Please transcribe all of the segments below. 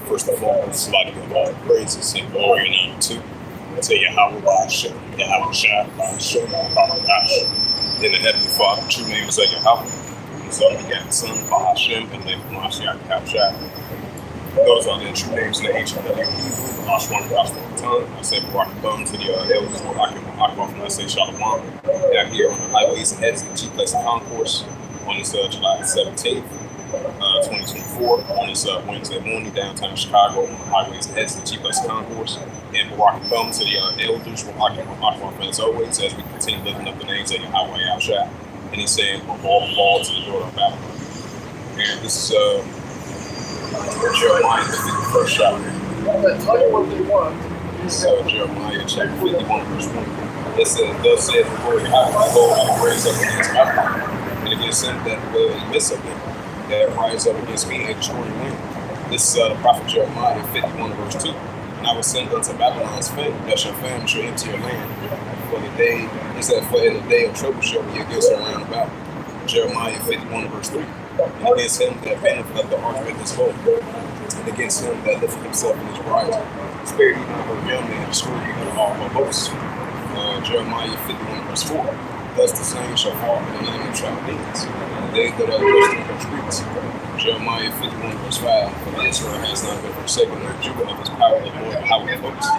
First of all, it's like give all praises and glory and honor to Yahweh Hashem, Yahweh Shai, Hashem, Gosh. In the Heavenly Father, true name is Yahweh. His only begotten Son, Hashem, and name of Mashiach, Shai. Those are the true names in the ancient Hebrew. Gosh, one gospel of the tongue. I say Barak Thumb to the elders, where I can often I say Shalom. Now here on the highways and hedges, the chief place of concourse on this July 17th. 2024 on this Wednesday morning downtown Chicago on the highways and heads to the Chief Place Concourse. And Barak Thumb to the elders, as always, as we continue lifting up the names of Yahweh Shai. And he's saying, from all to the daughter of Babylon. And this is Jeremiah, the first chapter. Tell you what they want. This is Jeremiah chapter 51, verse 1. It says, thus saith the Lord Yahweh, behold, I will raise up against Babylon, and against him that dwell in the midst of them, that rise up against me and destroy the land. This is the prophet Jeremiah 51 verse 2. And I will send unto Babylon's fame, that your fame shall enter your land. For the day, he said, for in the day of trouble shall be against her round about. Jeremiah 51 verse 3. And against him that bendeth up the ark with his bow, and against him that lifteth himself in his pride. Spare ye not her young man, destroy ye not all her boats. Jeremiah 51 verse 4. Thus the same shall fall in the land of Chaldeans, and they that are lost in her streets. Jeremiah 51 verse 5. For Israel has not been forsaken, nor Judah of his power, the Lord how he focused.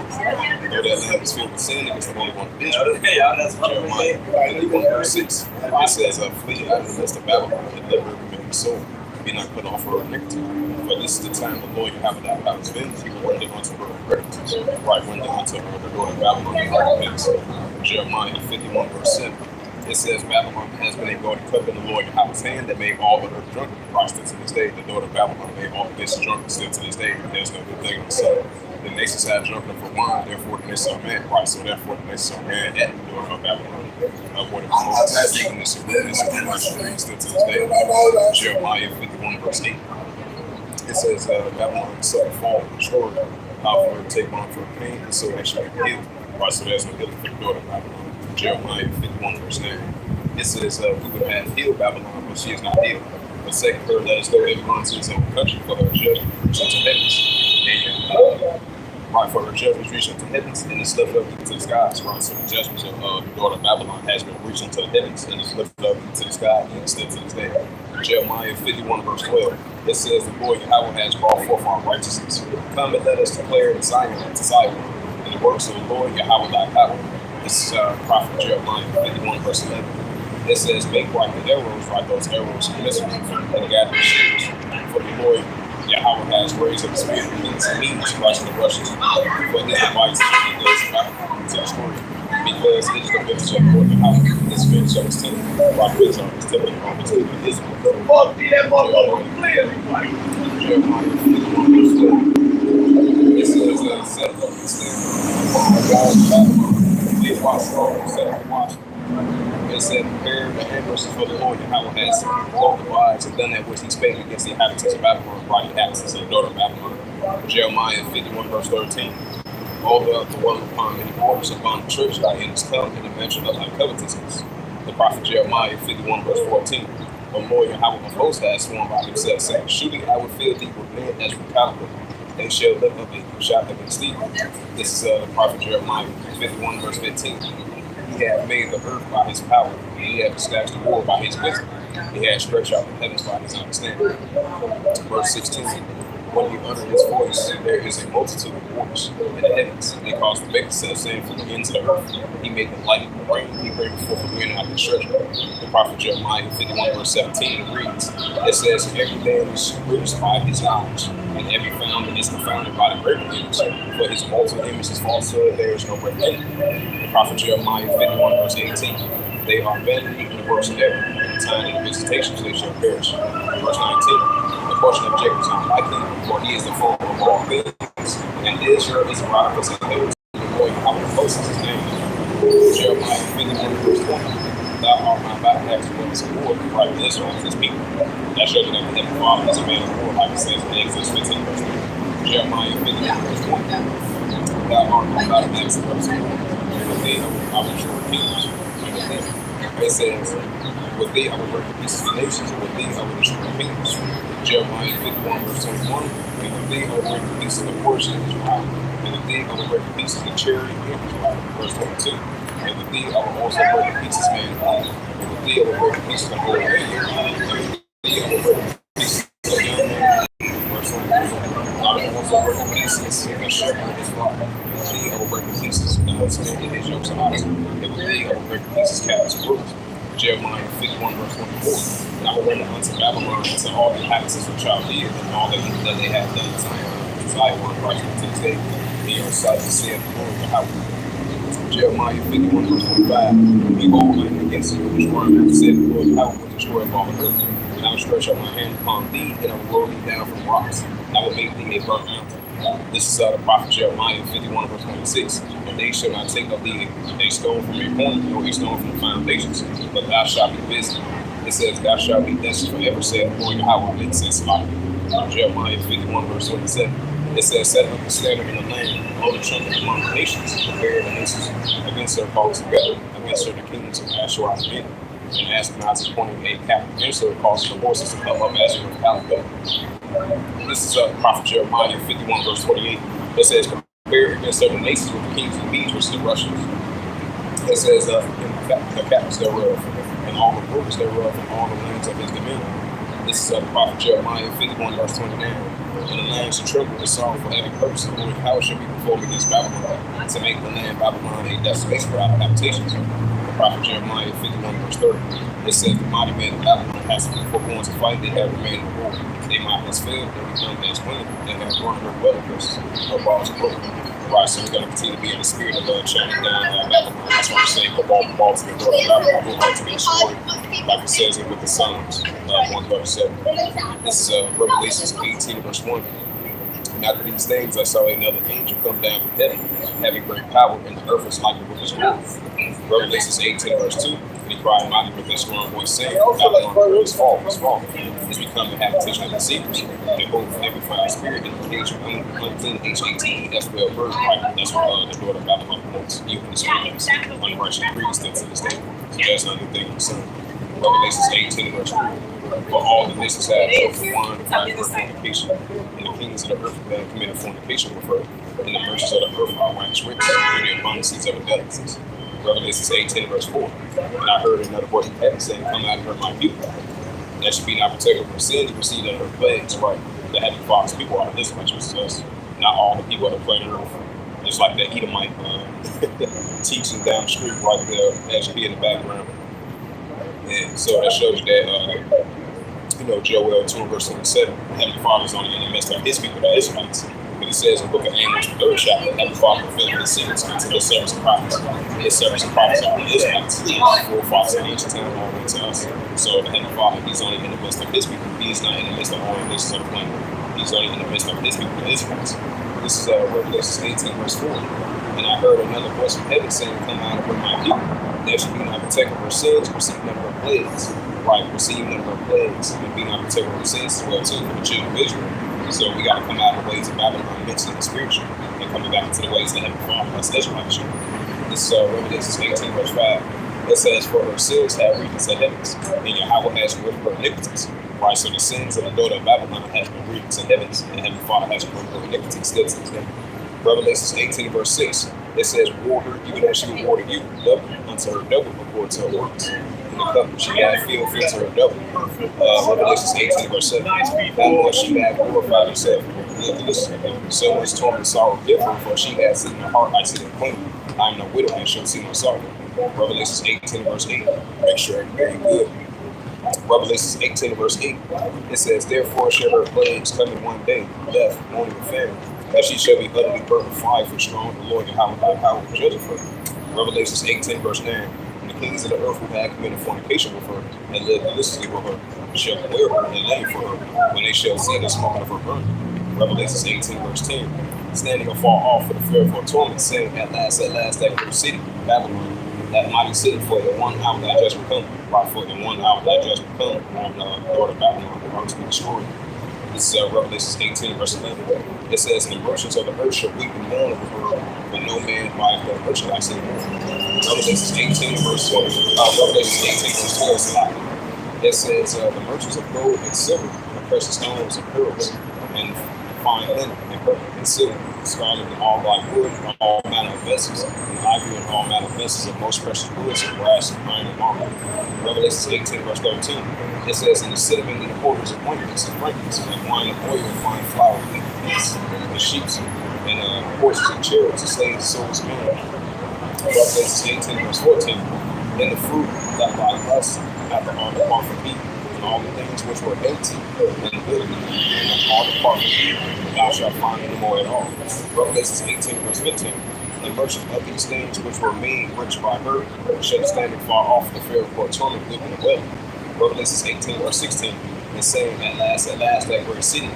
Though that land is filled with sin against the Holy One of Israel. Jeremiah 51 verse 6. It says, flee out of the midst of Babylon, and deliver every man's soul. Be not put off her iniquity. For this is the time the Lord Yahweh that power is vengeance, he will render unto her inheritance. Right, render unto her the daughter of Babylon and recompense. Jeremiah 51 verse 7. It says, Babylon has been a golden cup in the Lord Yahweh's hand that made all the earth drunk. Right, still to this day, the daughter of Babylon made all the nations drunk. Still to this day, there's no good thing in the sun. The nations have drunken for wine, therefore the nations are mad. Right, so therefore the nations are mad at the daughter of Babylon. What it was this is still to this day. Jeremiah 51 verse 8. It says, Babylon suffered fall and destroyed. For her take on for pain, and so they shall be healed. Right, so there's no healing for the daughter of Babylon. Jeremiah 51 verse 9. It says, we would have healed Babylon, but she is not healed. But second her, let us go everyone to his own country, for her judgment reached unto heavens. And right, for her judgment reached unto heavens, and it's lifted up into the skies. Right, so the judgment of the daughter of Babylon has been reached unto the heavens, and it's lifted up into the sky, and it's still to this day. Jeremiah 51 verse 12. It says, the Lord Yahweh has brought forth our righteousness. Come and let us declare in Zion to Zion, and the works of the Lord Yahweh thy power. This is prophet Jeremiah 51 verse 11. It says, make right the arrows, right those arrows and missiles, and gather the shields. For the Lord Yahweh has raised up the spirit against me to rush the Russians. For his device he does not to destroy it. Because it is the village of the Lord Yahweh. This village of his temple, right village of his temple, and his temple is Jeremiah 51 verse 12. It says, set up the stand. It said, prepare the ambushes for the Lord Yahweh has closed the wise and done that which he spake against the inhabitants of Babylon, brought the inhabitants of the daughter of Babylon. Jeremiah 51 verse 13. All the dwelling upon many waters upon the church, thy enemies come, and the mention of thy covetousness. The prophet Jeremiah 51 verse 14. The Lord Yahweh of hosts has sworn by himself, saying, surely I will fill thee with men as with cattle. They shall lift up a shout against thee. This is the prophet Jeremiah 51 verse 15. He hath made the earth by his power, and he hath established the world by his wisdom. He hath stretched out the heavens by his understanding. Verse 16. When he uttered his voice, there is a multitude of waters in the heavens, and he caused the vapors to ascend from the ends of the earth. He made the light and the rain, he bring forth the wind out of the treasure. The prophet Jeremiah 51 verse 17 reads, it says, every man is bruised by his knowledge, and every founder is confounded by the great image. For his mortal image is falsehood, there is no great name. The prophet Jeremiah 51 verse 18, they are vanity and the works of error. In the time of the visitations they shall perish. Verse 19, the portion of Jacob is unlikely, for he is the foe of all things, and Israel is a rock of his inheritance. The Lord Yahweh of hosts is his name. Jeremiah 51 verse 20, thou art my backpack to what is a war, right? Israel is his people. That shows you that the heavenly Father is a man of war, like it says in Exodus 15 verse 3. Jeremiah 51 verse 20, thou art my backpack to what is a war, and the day I will show kings. It says, With thee I will break the pieces of nations, and with thee I will destroy kingdoms. Jeremiah 51, verse 21. And with thee I will break the pieces of portion of Israel. And with thee I will break the pieces of chariot and Israel. Verse 22. And with thee I will also break the pieces of mankind. And with thee I will break the pieces of old men. And with thee I will break the pieces of young men. Verse 23. I will also break the pieces of the shepherd his flock. And with thee I will break the pieces of the husband and his yokes of oxen. And with thee I will break the pieces of captains of rulers. Jeremiah 51, verse 24. And I will render unto Babylon and to all the inhabitants of Chaldea and all the evil that they have done in Zion Christ to this day. In your sight to see the Lord of Yahweh. Jeremiah 51, verse 25. Behold, I am against you, destroy and said the Lord Yahweh will destroy all the earth. And I will stretch out my hand upon thee, and I will roll thee down from rocks. And I will make thee a burnt mountain. This is the prophet Jeremiah 51, verse 26. And they shall not take of thee a stone from your corner, nor a stone from the foundations, but thou shalt be busy. It says, thou shalt be desolate forever, said the Lord Yahweh, and says, Jeremiah 51, verse 27. It says, set up the standard in the land, blow the trumpet among the nations, prepare the nations against their foes together, against the kingdoms of Ashur and Midian. And Ashkenaz is appointing a captain against her, causing the horses to come up as with Calico. This is prophet Jeremiah 51, verse 28. It says, compare against other nations with the kings of the Medes, which is the Russians. It says, the captains thereof, and all the rulers thereof, and all the lands of his dominion. This is prophet Jeremiah 51, verse 29. And the land shall tremble with sorrow for every purpose, and Lord, how shall be performed against Babylon, to make the land Babylon a desolation for our habitations. The prophet Jeremiah 51, verse 30. It says, the mighty man of Babylon has before going to fight, they have remained in war. They might have failed, they become as women, they have burned their dwelling places, her walls broken. Right, so we're going to continue to be in the spirit of chanting down Babylon. That's why I'm saying, go ball to the door of Babylon, go back to be destroyed, like it says it with the Psalms 137. This is Revelations 18, verse 1. And after these things, I saw another angel come down from heaven, having great power, and the earth was like with his glory. Revelations 18, verse 2. And he cried mighty with a strong voice, saying, Babylon is fallen, it's become the habitation of the deceivers. They hold from every foul spirit in the cage of unclean, H-A-T-E, that's where bird right. That's what the daughter of Babylon promotes. Even the spirit of unrighteous priests that's in the state. So that's another thing from the sun. Revelations 18, verse 3. For all the nations have broken wine and fight for fornication, and the kings of the earth have committed fornication with her, and the merchants of the earth are waxed rich, and the abundances of the delicacies. Revelations 18, verse 4. And I heard another voice from heaven saying, come out of her, my people. That should be not protected from sins, receive under her plagues, right? The heavenly Father's people are this much as us. Not all the people on the planet Earth. Just like that Edomite teaching down the street right there, that should be in the background. And so that shows you that, Joel 2, verse 27, the Heavenly Father is only in the midst of his people, the Israelites. But he says in the book of Amos, the third chapter, the Heavenly Father fulfilled his secrets unto the servants of prophets. His servants of prophets are the Israelites, forefathers in ancient time all the way to us. So the Heavenly Father, he's only in the midst of his people. He's not in the midst of all nations of the planet. He's only in the midst of his people, the Israelites. This is Revelation 18, verse 4. And I heard another voice from heaven saying, come out of her, my people. There should be not protected her sins, receive none of her plagues. Right, receive none of her plagues, and be not protected her sins as well, too, for the children of Israel. So we got to come out of the ways of Babylon, mentally and spiritually, and coming back into the ways of the Heavenly Father. That's Israelite. This is Revelation 18, verse 5. It says, for her sins have reached the heavens, and Yahweh has removed her iniquities. Right, so the sins of the daughter of Babylon has been reached to heavens, and the Heavenly Father has removed her iniquities still to this day. Revelation 18, verse 6. It says, reward her even as she rewarded you, double unto her double according to her works. In the cup she had filled to her double. Revelation 18, verse 7. That was she had glorified herself. So much torment and sorrow different, for she had said in her heart, I sit in clean. I am no widow and shall see no sorrow. Revelation 18, verse 8. Make sure I'm very good. Revelation 18, verse 8. It says, therefore shall her plagues come in one day, death, mourning, and famine. That she shall be utterly burnt with fire for strong, the Lord and how will judge of her. Revelation 18, verse 9. And the kings of the earth who had committed fornication with her and lived illicitly with her shall wear her and lay for her when they shall see the smoke of her burning. Revelation 18, verse 10. Standing afar off for the fear of her torment, saying, at last, that great city, Babylon, that mighty city, for the 1 hour that judgment come, right, for the 1 hour that judgment come on the daughter of Babylon, the earth to be destroyed. This is Revelation 18, verse 11. It says, and the merchants of the earth shall weep and mourn over her, but no man buyeth their merchandise anymore. Revelation 18, verse 12. Revelation 18, verse 12 is a lot. It says the merchants of gold and silver, and precious stones and pearls, and fine linen and purple and silver, scarlet and all black wood, and all manner of vessels, and ivory and all manner of vessels of most precious woods, and brass and iron and marble. Revelation 18, verse 13. It says, and the cinnamon and the porters of ointments and frankincense, and wine and oil and fine flour, and sheep, and horses and chariots, and slaves and souls of men. Revelation 18, verse 14. And the fruit that like us after all depart from me, and all the things which were empty and good, and all depart from me, thou shalt find no more at all. Revelation 18, verse 15. The merchant of these things which were made rich by her shall stand far off the fear of poor torment, weeping and wailing. Revelation 18, verse 16. And saying, at last, that great city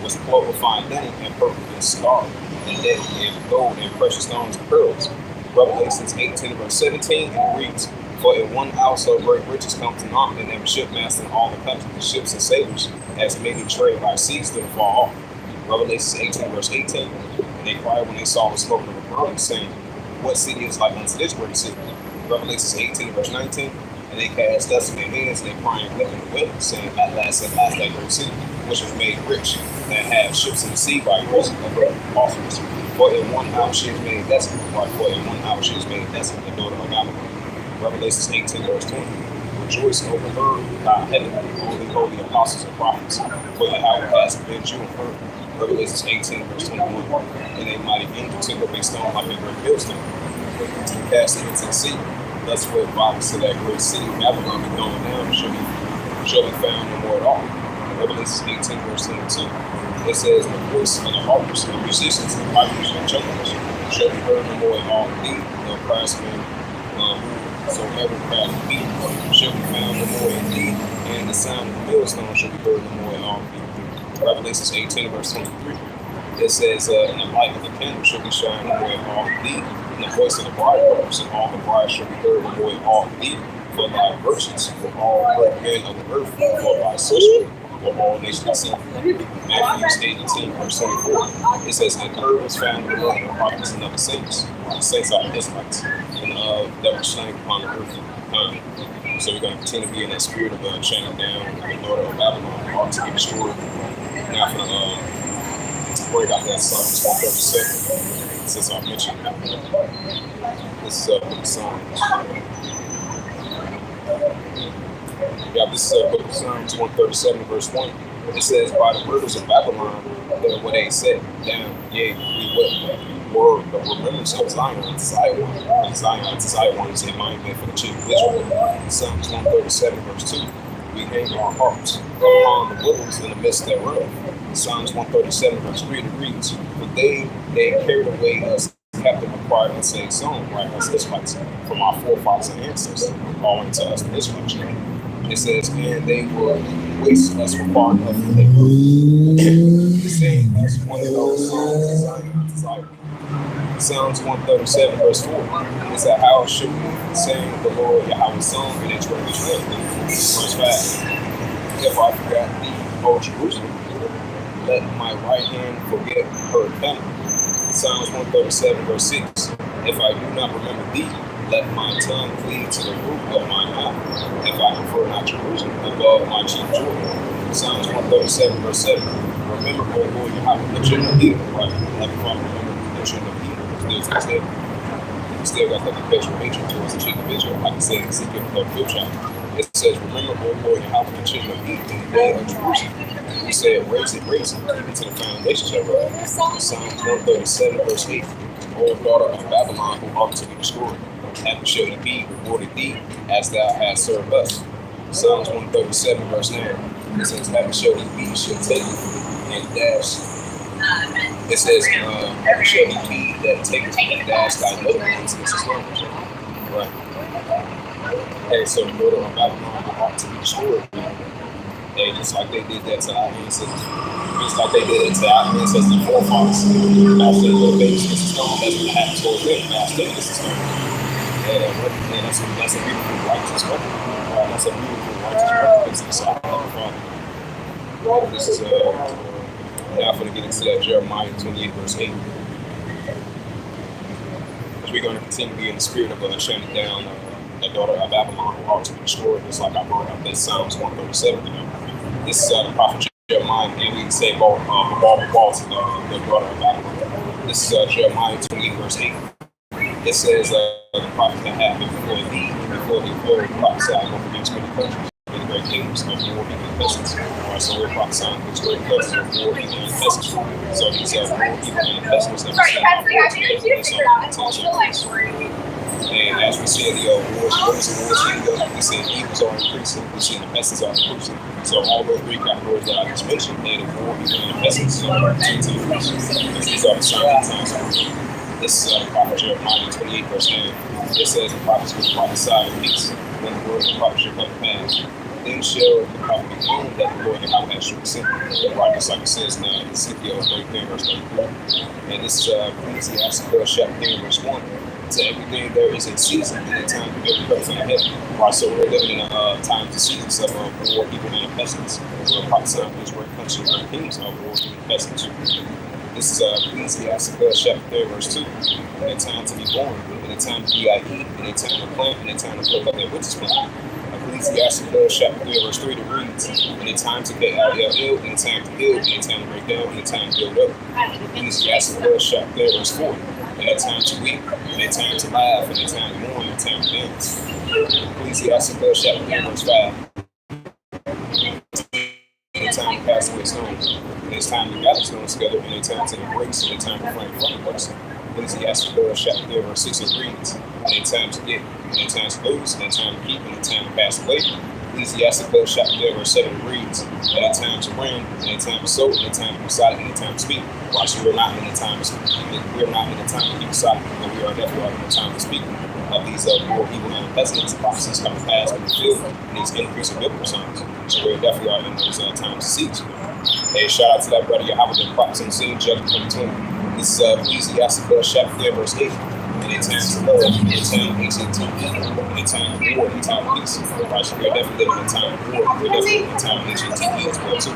was clothed with fine linen and purple and scarlet, and lead and gold and precious stones and pearls. Revelation 18, verse 17, and it reads, for in 1 hour so great riches come to naught, and every shipmaster and all the captains of ships and sailors, as many trade by sea, stood afar off. Revelation 18, verse 18, and they cried when they saw the smoke of the burning, saying, what city is like unto this great city? Revelation 18, verse 19, and they cast dust in their hands, and they crying weeping and wailing, saying, at last, that great city, which was made rich, that had ships in the sea by reason of her offerings. For in 1 hour she is made desolate, for in 1 hour she is made desolate, the daughter of Babylon. Revelation 18, verse 20. Rejoice over her, thy heaven, only holy apostles and prophets, for Yahweh has avenged you on her. Revelation 18, verse 21. And a mighty angel took up a stone like a great millstone, and cast it into the sea. Thus for it violence to that great city, Babylon, be thrown down, shall be found no more at all. Revelation 18, verse 22. It says, the voice of the harpers and musicians and pipers and trumpeters shall be heard no more at all indeed. The craftsmen so ever craft beat shall be found no more indeed, and the sound of the millstone shall be heard no more at all indeed. Revelation 18, verse 23. It says, and the light of the candle shall be shining no more at all indeed, and the voice of the bridegrooms and all the brides shall be heard no more at all indeed, for thy virgins, for all great men of the earth, for thy sorcery, for all nations see. Matthew 18, verse 24. It says, and herb was found in the prophets and of the saints. The saints are the Israelites, and that were slain upon the earth. So we're going to continue to be in that spirit of chaining down the daughter of Babylon, ought to be destroyed. Now for the break out that Psalms 137, since I mentioned that. This is book of Psalms. Yeah, this is book of Psalms 137, verse 1. It says, by the rivers of Babylon, there were they set down, yea, we wept. Word of remembrance of Zion is a monument for the children of Israel. Psalms 137, verse 2. We hang our harps upon the willows in the midst thereof. Psalms 137, verse 3, it reads, but they carried away us captive acquired unto a song, right, us Israelites, from our forefathers and ancestors, calling to us the Israelites. It says, and they will waste us for part of the day. Saying, as one of those songs, Zion. Psalms 137, verse 4. It said, how should we sing the Lord Yahweh's song in a strange land? Verse 5. If I forgot thee, O Jerusalem, let my right hand forget her penance. Psalms 137, verse 6. If I do not remember thee, let my tongue cleave to the roof of my mouth. If I prefer not Jerusalem above my chief joy. Psalms 137, verse 7. Remember, O Lord Yahweh, the children of Israel, right? Like the Father, remember the children of Israel. Still got that perpetual hatred towards the children of Israel, like I said in Ezekiel 35th chapter. It says, remember, O Lord, Yahweh, the children of Israel, in the day of Jerusalem. He said, raise it, even to the foundations of it. Psalms 137, verse 8. O daughter of Babylon, who ought to be destroyed, happy shall ye be, rewarded thee, as thou hast served us. Psalms 137, verse 9. It says, happy shall ye be, shall take and dash. It says, happy shall ye be that taketh and dash thy little ones into slumber. Right. Okay, so the daughter of Babylon who ought to be destroyed. And just like they did that to our ancestors, just like they did it to our ancestors and forefathers. Now, if they little babies against the stone, that's what happened towards them. Now, still against the stone. And that's a beautiful righteous record. That's a beautiful righteous record. This is now I'm going to get into that Jeremiah 28, verse 8. We're going to continue to be in the spirit of shutting down the daughter of Babylon, who ought to be destroyed, just like I brought up in Psalms 137. This is the prophet Jeremiah, and we can say about the daughter of Babylon. This is Jeremiah 28, verse 8. It says, the prophet that happened before the prophesied over against many countries, many great kingdoms of war and peasants. Alright, so we're prophesying against great countries of war and peasants. So these war, people, and peasants that and as we see the wars heating up, we see the evils are increasing, we see the peasants are increasing. So all those three categories that I just mentioned, and the war, people, and peasants are increasing. These are the signs. This is the prophet Jeremiah 28, verse 9. It says, the prophets will prophesy in peace when the word of the prophet shall come to pass. Then shall the prophet be known that the Lord Yahweh has truly sent him. Right, just like it says in Ezekiel 33, verse 33. And this is Ecclesiastes chapter 3, verse 1. To everything there is a season and a time for every purpose under heaven. Right, so we're living in times and seasons of war, evil, and pestilence. We're prophesying against great countries and great kings of war, evil, and pestilence. This is Ecclesiastes chapter 3, verse 2. In a time to be born, in a time to be eat, in a time to plant, in a time to pluck up their witches plant. Ecclesiastes chapter 3, verse 3 to reads, in a time to get out ill, in a time to heal, in a time to break down, in a time to build up. Ecclesiastes chapter 3, verse 4. In a time to weep, in a time to laugh, in a time to mourn, in a time to dance. Ecclesiastes chapter 3, verse 5. In a time to cast away stones, and it's time to gather stones together, and a time to embrace, and a time to frame from the person. Ecclesiastes chapter 3, verse 6 it reads, and a time to get, and a time to lose, and a time to keep, and a time to pass away. Ecclesiastes chapter 3, verse 7 reads, and a time to reign, and a time to sow, and a time to be silent, and a time to speak. Watch, we're not in a time to speak. We're not in a time to keep silent, but we are definitely in a time to speak. Of these war, evil, and pestilence, prophecies coming fast in the field, and these increasing biblical signs. So we're definitely are in those times to see. Hey, shout out to that brother Yahweh, the prophets on the scene, Judgment 2020. This is Ecclesiastes chapter 3, verse 8. And a time to love, and a time to eat, and a time of war, and a time of peace. Right, so we're definitely living in a time of war. We're definitely in a time of HATE as well, too.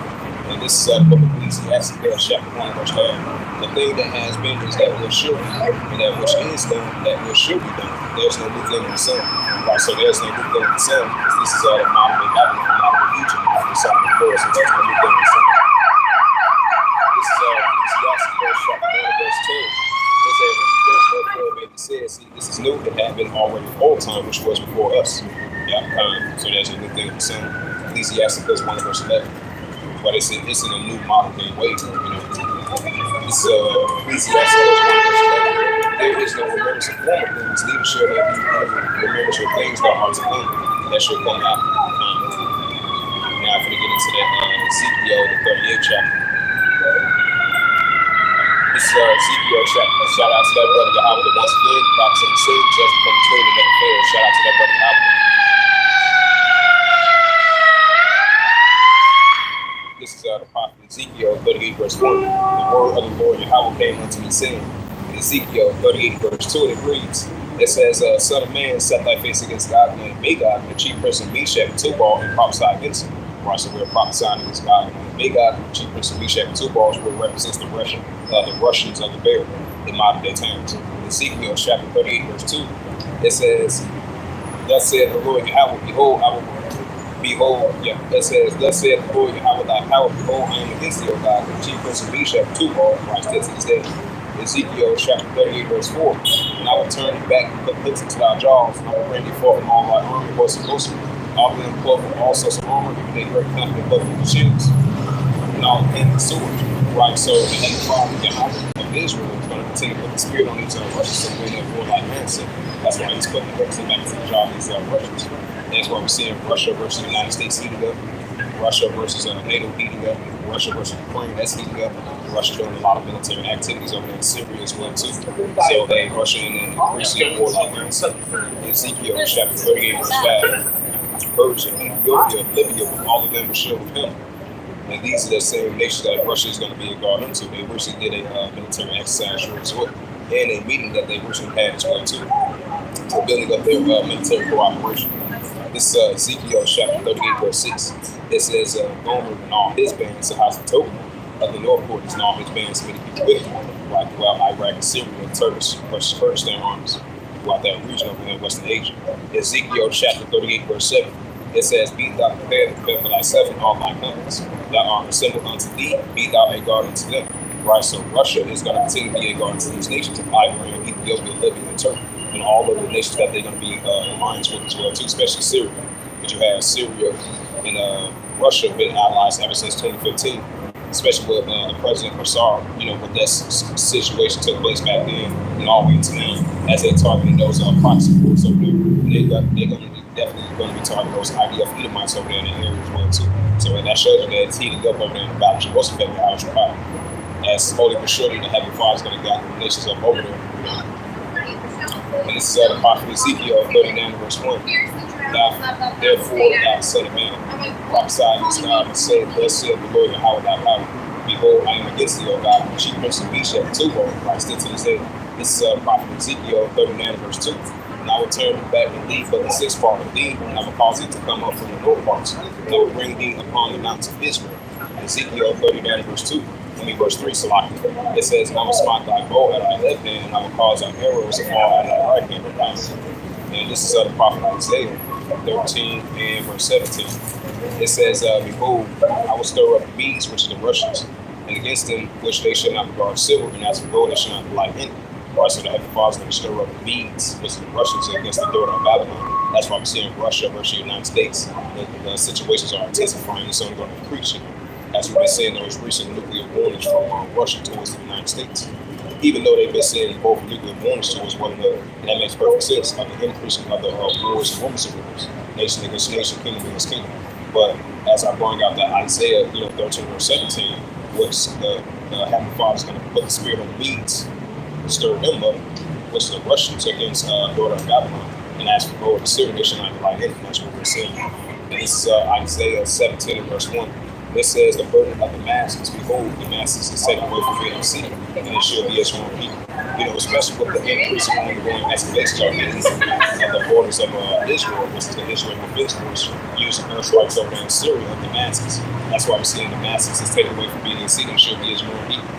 And this is the book of Ecclesiastes chapter 1, verse 9. The thing that has been is that which should be, and that which is done, that which should be done. There's no new thing in the sun. Right, so there's no new thing in the sun, because this is the modern day Babylon, modern day Egypt, modern day Sodom and Gomorrah, so there's no new thing in the sun. This is Ecclesiastes chapter 1, verse 10. It says, see, this is new, it had been already all time, which was before us. Yeah, so there's a new thing in the sun. Ecclesiastes 1, verse 11. But it's in a new modern day way, you know. It's Ecclesiastes 1, verse 11. There is no remembrance of former things, neither shall there be remembrance of things that are to come, that shall come after time. Now, I'm going to get into that Ezekiel, the 38th chapter. This is Ezekiel chapter. Shout out to that brother Yahweh that once again, prophets on the scene, just from the twin and never failed. Shout out to that brother Yahweh. This is the prophet Ezekiel 38, verse 1. The word of the Lord Yahweh came unto me, saying, in Ezekiel 38, verse 2, and it reads, it says, Son of man, set thy face against God and Magog, and the chief prince of Meshach and Tubal, and prophesy against him. Right, so we're prophesying against God and Magog, the chief prince of Meshach and Tubal, which represents the Russians of the bear in modern day times. Ezekiel chapter 38, verse 2, it says, thus saith the Lord Yahweh, behold, I will it says, thus saith the Lord Yahweh thy power, behold, I am against thee, O God, the chief prince of Meshach and Tubal, right, still to this day. Ezekiel chapter 38, verse 4, and I will turn thee back and put hooks into thy jaws, and I will bring thee forth from all thy army, horse and horsemen. All of them clothed with all sorts of armor, giving they great company, clothed with shields, and all in the swords. Right, so the heavenly Father of Israel is going to continue to put the spirit on these Russians, so we have war like Manson. That's why he's putting the hooks back into the jaw of these Russians. And that's why we're seeing Russia versus the United States heating up, Russia versus NATO heating up, Russia versus Ukraine, that's heating up. Russia doing a lot of military activities over there in Syria as well too. So Russia and increasing war like Manson. Ezekiel chapter 38, verse 5. Persia, Ethiopia, Libya, all of them were shared with him. And these are the same nations that Russia is going to be a guard into. They recently did a military exercise here as well, and a meeting that they recently had as well too, for building up their military cooperation. This Ezekiel chapter 38, verse 6. It says, Gomer and all his bands, the house of Tobin, of the North Quarters, and all his bands, many people with him, like Iraq and Syria and Turkish versus Kurdistan armies. throughout that region over there in Western Asia. Ezekiel chapter 38, verse 7. It says, Be thou prepared for thyself and all thy companies that are assembled unto thee, be thou a guard unto them. Right, so Russia is going to continue to be a guard to these nations of Iran, Ethiopia, Libya, and Turkey, and all of the nations that they're going to be in alliance with as well, too, especially Syria. But you have Syria and Russia have been allies ever since 2015, especially with the President Bashar, with that situation took place back then and all the way to now, as they targeting those proxy wars over there. They're going to be definitely going to be targeting those IDF Edomites over there in the area as well, too. So that shows you that it's heating up over there in the battle. Jehoshaphat with Al-Shabaab. As slowly but surely the Heavenly Father is going to guide the nations up over there. And this is the prophet Ezekiel 39 verse 1. Therefore, thou son of man, prophesy against God and say, Thus saith the Lord Yahweh thy power. Behold, I am against thee, O God, the chief prince of Beach at the two hold, right still to this day. This is prophet Ezekiel 39 verse 2. And I will turn back and leave but the sixth part of thee, and I will cause thee to come up from the north parts, and I will bring thee upon the mountains of Israel. Ezekiel 39 verse 2. Verse 3, Salaki. It says, And I will smite thy bow at thy left hand, and I will cause thy arrows to fall at thy right hand. And this is the prophet Isaiah 13 and verse 17. It says, Behold, I will stir up the Medes, which is the Russians, and against them which they shall not regard silver, and as for gold they shall not delight in it. Right, so the Heavenly Father is going to stir up the Medes, which is the Russians, against the daughter of Babylon. That's why we're seeing Russia versus the United States. The situations are intensifying. It's only going to increase. As we've been seeing those recent nuclear warnings from Russia towards the United States. Even though they've been saying both nuclear warnings towards one another, and that makes perfect sense of the increasing of the wars and rumors of wars, nation against nation, kingdom against kingdom. But as I brought out that Isaiah, 13 verse 17, which the Heavenly Father is going to put the spirit on the Medes, stir them up, which the Russians against daughter of Babylon, and as for gold, the Syrian nation not delight in it. That's what we're saying. And this is Isaiah 17 verse 1. It says, The burden of the masses, behold, the masses is taken away from being seen, and it shall be as one people. Especially with the increase of ongoing escalations of the borders of Israel, which is the Israel Defense Force, using airstrikes over there in Syria of the masses. That's why we're seeing the masses is taken away from being seen, and shall be as one people.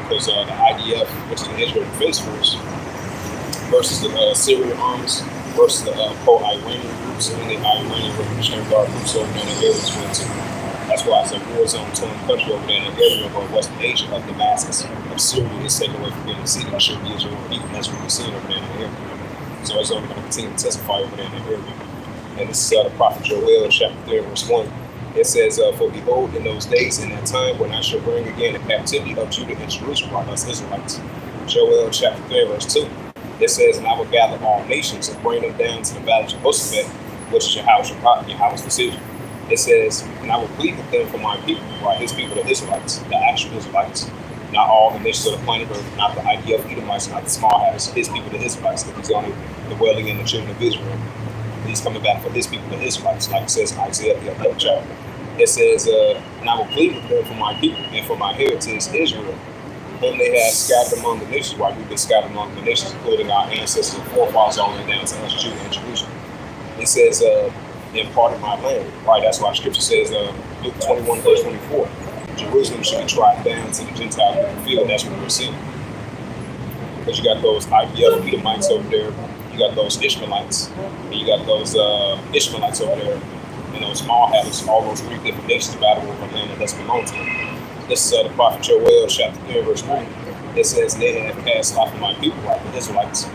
Because the IDF, which is the Israel Defense Force, versus the Syrian armies, versus the pro-Iranian groups, and the Iranian Revolutionary Guard groups over there in the area as well, too. That's why it's a war zone torn country over there in the area of Western Asia of Damascus of Syria is taken away from being a city and should be Israel people. That's what we're seeing over there in the area. So it's only going to continue to testify over there in the area. And this is the prophet Joel, chapter 3, verse 1. It says, For behold, in those days, in that time, when I shall bring again the captivity of Judah and Jerusalem by us Israelites. Joel, chapter 3, verse 2. It says, And I will gather all nations and bring them down to the valley of Jehoshaphat, which is Yahweh's decision. It says, And I will plead with them for my people, right? His people, the Israelites, the actual Israelites, not all the nations of the planet Earth, not the IDF Edomites, not the small habits, his people, the Israelites, that he's only dwelling in the children of Israel. He's coming back for his people, the Israelites, like it says in Isaiah, the 11th chapter. It says, And I will plead with them for my people and for my heritage, Israel, whom they have scattered among the nations, right? We've been scattered among the nations, including our ancestors and forefathers all the way down to us, Judah and Jerusalem. It says, in part of my land, right? That's why Scripture says, Luke 21, verse 24, Jerusalem should be trodden down to the Gentiles in the field. That's what we're seeing. Because you got those IDF Edomites over there, you got those Ishmaelites, and you got those Ishmaelites over there, small habits, all those three different nations battle over land that doesn't belong to them. This is the prophet Joel, chapter 3, verse 1. It says, They have cast off my people, like the Israelites,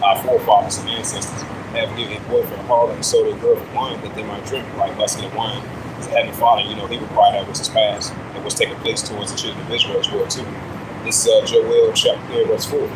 our forefathers and ancestors, have given a boy for a harlot and sold a girl for wine that they might drink, like lusting of wine. As the Heavenly Father, he required that which is past and was taking place towards the children of Israel as well, too. This is Joel, chapter 3, verse 4.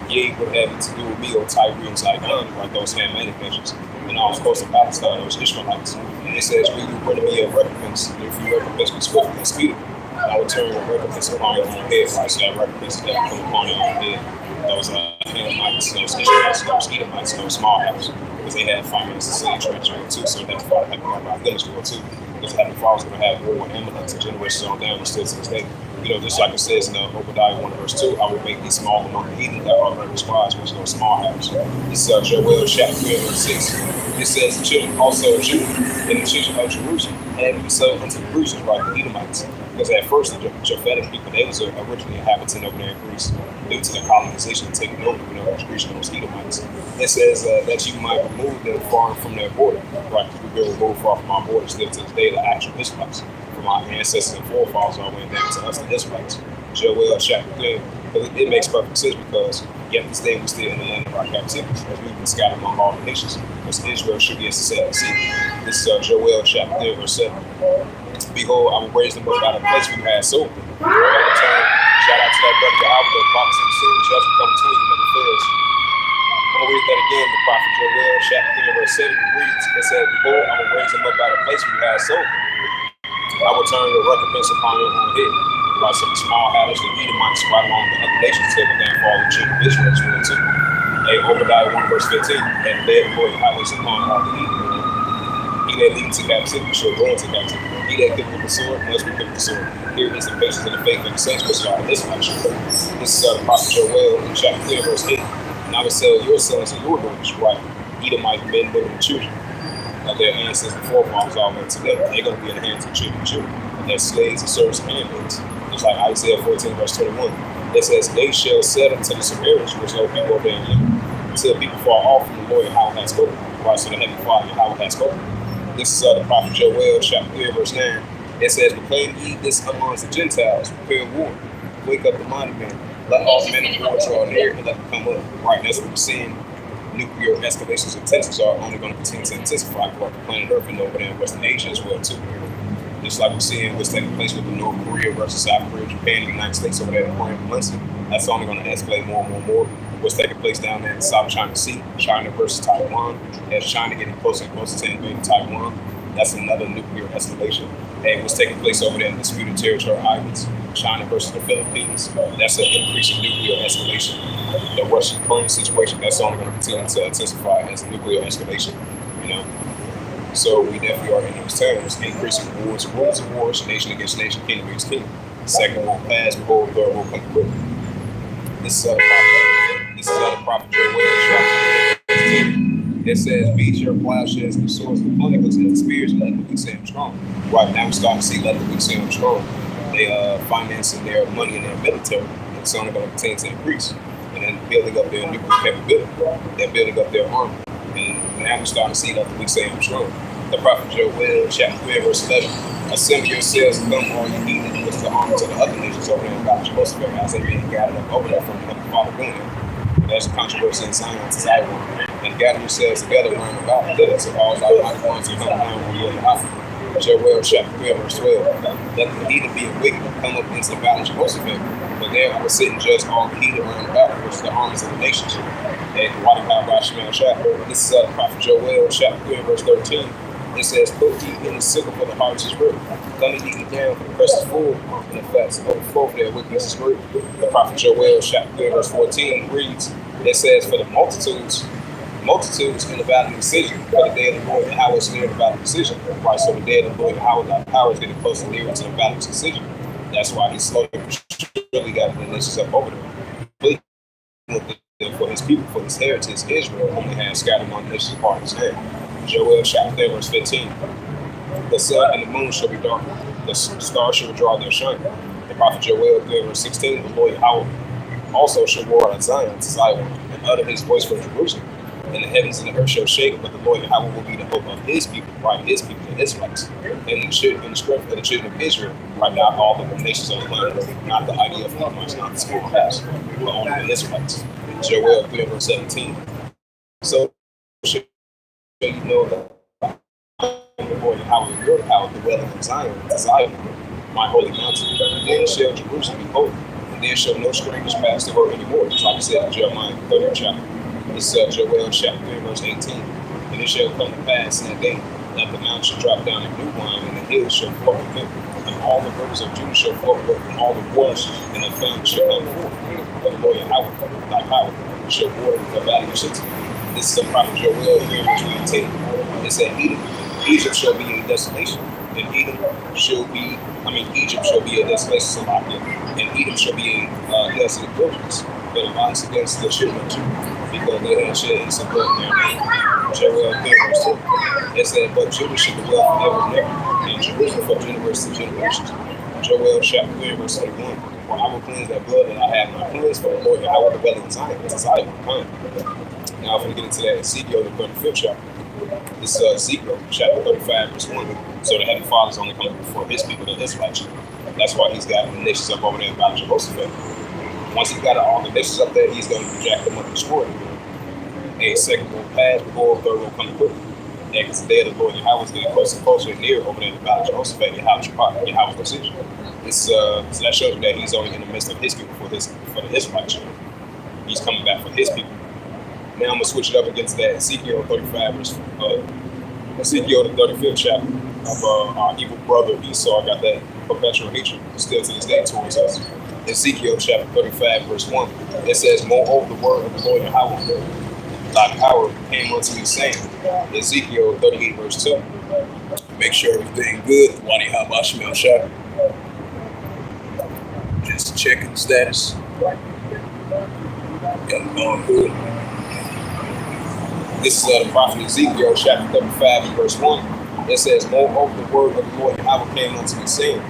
Yea, would have it to do with me, O Tyre and Zidon, like those Hamitic nations, and all the coast of Palestine, those Ishmaelites. And it says, Will you render me a recompense? And if you recompense me swiftly and speedily, I will turn your recompense upon your own head. Right, so that recompense is that come upon your own head. Those Hamites, those Ishmaelites, those Edomites, those small houses, because they had finances and treasury too, so that Father had to worry about them as well too. Because the Heavenly Father was going to have war with Amalek and generations on down and still to this day. Just like it says in Obadiah 1 verse 2, I will make these small among the heathen that are under scribes, which is those small houses. This is Joel chapter 3 verse 6. It says, The children also of Judah and the children of Jerusalem have been sold unto the Grecians, right, the Edomites, Because at first, the Japhetic people, they was originally inhabiting over there in Greece due to the colonization taking over, the Grecian and those Edomites. It says that you might remove them far from their border, right? Because we've been removed far from our borders, still to this day, the actual Israelites, from our ancestors and forefathers all the way down to us, the Israelites. Joel chapter 3, it makes perfect sense because yet this day we still in the land of our captivity, as we've been scattered among all the nations, because Israel should be a society. This is Joel chapter 3, verse 7. Behold, I will raise them up out of the place we had sold them. Shout out to that brother, the Albert, the prophet of the soon, judgment come between you, never fails. I'm going to read that again. The prophet Joel, chapter 3, verse 7 reads, it said, behold, I will raise them up out of the place we had sold them. I will turn your recompense upon your own head. By some small haters, the Edomites right along the other nations till the downfall of the children of Israel is real too. Obadiah 1, verse 15, and the day of the Lord highways upon all the evil. He that leads to captivity shall go into captivity. He that killeth with the sword must be killed with the sword. Here is the patience and the faith of the saints, which are this much. This is the prophet Joel in chapter 3, verse 8. And I will sell your sons and your daughters, right? Edomite men, women, and children of their ancestors and forefathers all went together. They're going to be in the hands of children and children. Their slaves and servants and handmaids. Just like Isaiah 14, verse 21. It says, they shall set unto the Samaritans, which no people obey him, until people fall off from the Lord how has spoken. Right, so the heavenly Father how has spoken. This is the prophet Joel, chapter 3, verse 9. It says, proclaim ye this amongst the Gentiles, prepare war, wake up the mighty men, let all men of war draw near, and let them come up. Right, that's what we're seeing. Nuclear escalations and tensions are only going to continue to intensify throughout the planet Earth and over there in Western Asia as well, too. Just like we're seeing what's taking place with the North Korea versus South Korea, Japan, and the United States over there in Korea and Valencia. That's only going to escalate more and more and more. What's taking place down there in the South China Sea, China versus Taiwan, as China getting closer and closer to invading Taiwan. That's another nuclear escalation. And what's taking place over there in disputed territory islands, China versus the Philippines, that's an increasing nuclear escalation. The Russia-Ukraine situation, that's only going to continue to intensify as a nuclear escalation, So we definitely are in those times, increasing wars, rumors of wars, nation against nation, kingdom against kingdom. The second will pass, behold, the third will come quickly. This is the prophet Joel. It says, beat your plowshares and swords and plunderers and the spears, and let the weak say I'm strong. Right now we're starting to see let the weak say I'm strong. They financing their money in their military, and it's only going to continue to increase. And then building up their nuclear capability. They're building up their army. And now we're starting to see let the weak say I'm strong. The prophet Joel, chapter 3, verse 11. Assemble yourselves and come all you heathen, with the armies of the other nations over there in God Jehoshaphat, as they being gathered up over there from the Father going. There's a controversy in Zion to Zion. And gather yourselves together round about the so all our mighty ones to come down on you in the house. Joel chapter 3, verse 12. Let the heathen be awakened and come up into the valley of Jehoshaphat. But there I will sit and judge all the heathen round about, which is the armies of the nations. And water power by Shemel chapter. This is the prophet Joel chapter 3, verse 13. It says, put ye in the sickle for the harvest is great. Thunder ye down for the press is full, and the fats overflow for their wickedness is great. The prophet Joel chapter 3, verse 14 reads, it says, for the multitudes in the valley of decision, for the day of the Lord, the hour is near the valley of decision. Right, so the day of the Lord, the hour is getting closer and nearer to the valley of decision. That's why he's slowly really got the nations up over there. For his people, for his heritage, Israel, whom he has scattered among the nations upon his hand. Joel chapter 3, verse 15. The sun and the moon shall be dark, the stars shall withdraw their shine. The prophet Joel 3, verse 16. The Lord Yahweh also shall roar at Zion to Zion, and utter his voice from Jerusalem. And the heavens and the earth shall shake, but the Lord Yahweh will be the hope of his people, right? His people, the Israelites, and the strength of the children of Israel, right? Not all the nations on the planet, not the idea of Hamas, not the spirit of past, but only the Israelites. Joel 3, verse 17. So you know that the Lord Yahweh, your power, dwelling in Zion, to Zion, my holy mountain. Then shall Jerusalem be holy, and there shall no strangers pass through her anymore. Just like I said in Jeremiah 30th chapter. This is Joel chapter 3, verse 18. And it shall come to pass in that day that the mountains shall drop down in new wine, and the hills shall flow with milk, and all the rivers of Judah shall flow with, and all the waters and the fountains shall come forth. And the Lord Yahweh, thy power, shall water the valley of Shittim. This is the prophet Joel 3, verse 19. It said, Egypt shall be a desolation, and Egypt shall be a desolation, and Edom shall be a desolate wilderness, but a violence against the children of Judah, because they had shed innocent blood in their name. Joel 3, verse 2. It said, but Judah shall dwell forever and ever, and Jerusalem for generations to generations. Joel chapter 3, verse 21. For I will cleanse that blood that I have not cleansed, for the Lord I will dwell in Zion, it's Zion kind. Now, if we get into that Ezekiel, the 35th chapter, this Ezekiel chapter 35, verse 1. So the Heavenly Father's only coming before his people, the Israelites. That's why he's got the nations up over there about Jehoshaphat. Once he's got all the nations up there, he's going to reject them up and destroy them. A second will pass before a third will come quickly. And because the day of the Lord Yahweh is getting closer and closer and near over there in the valley of Jehoshaphat, Yahweh's decision. So that shows you that he's only in the midst of his people for the Israelites. He's coming back for his people. Now I'm gonna switch it up against that Ezekiel 35 verse Ezekiel the 35th chapter of our evil brother Esau got that perpetual hatred still to this day towards us. Ezekiel chapter 35 verse 1. It says, moreover the word of the Lord Yahweh, thy power came unto me saying. Ezekiel 38 verse 2. Make sure everything good. Wadi Habashim Shah. Just checking the status. Got it going good. This is the prophet Ezekiel chapter 35 verse 1. It says, moreover the word of the Lord Yahweh came unto me saying.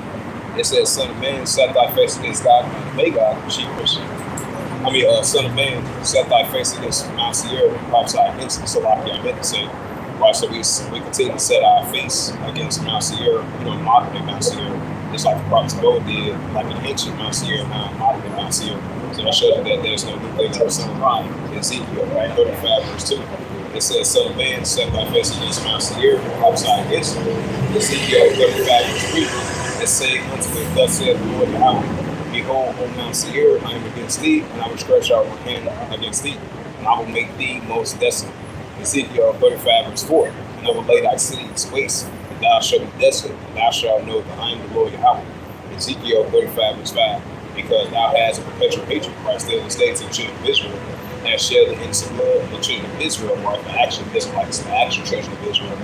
It says, son of man, set thy face against God and obey God. Son of man, set thy face against Mount Seir and prophesy against it. So like I meant to say, right? So we continue to set our face against Mount Seir, modern day Mount Seir. Just like the prophets of old did, like an ancient Mount Seir, now modern day Mount Seir. So that shows you that there's no new things for son of God in Ezekiel, right? 35 verse 2. It says, son of man, set thy face against Mount Seir and prophesy against it. Ezekiel 35 verse 3. It say unto me, thus saith the Lord Yahweh, behold, O Mount Seir, I am against thee, and I will stretch out my hand against thee, and I will make thee most desolate. Ezekiel 35 verse 4. And I will lay thy cities waste, and thou shalt be desolate, and thou shalt know that I am the Lord Yahweh. Ezekiel 35 verse 5. Because thou hast a perpetual hatred, Christ still states to the children of Israel, and shed the innocent blood of the children of Israel, or the actual Israelites, the actual children of Israel,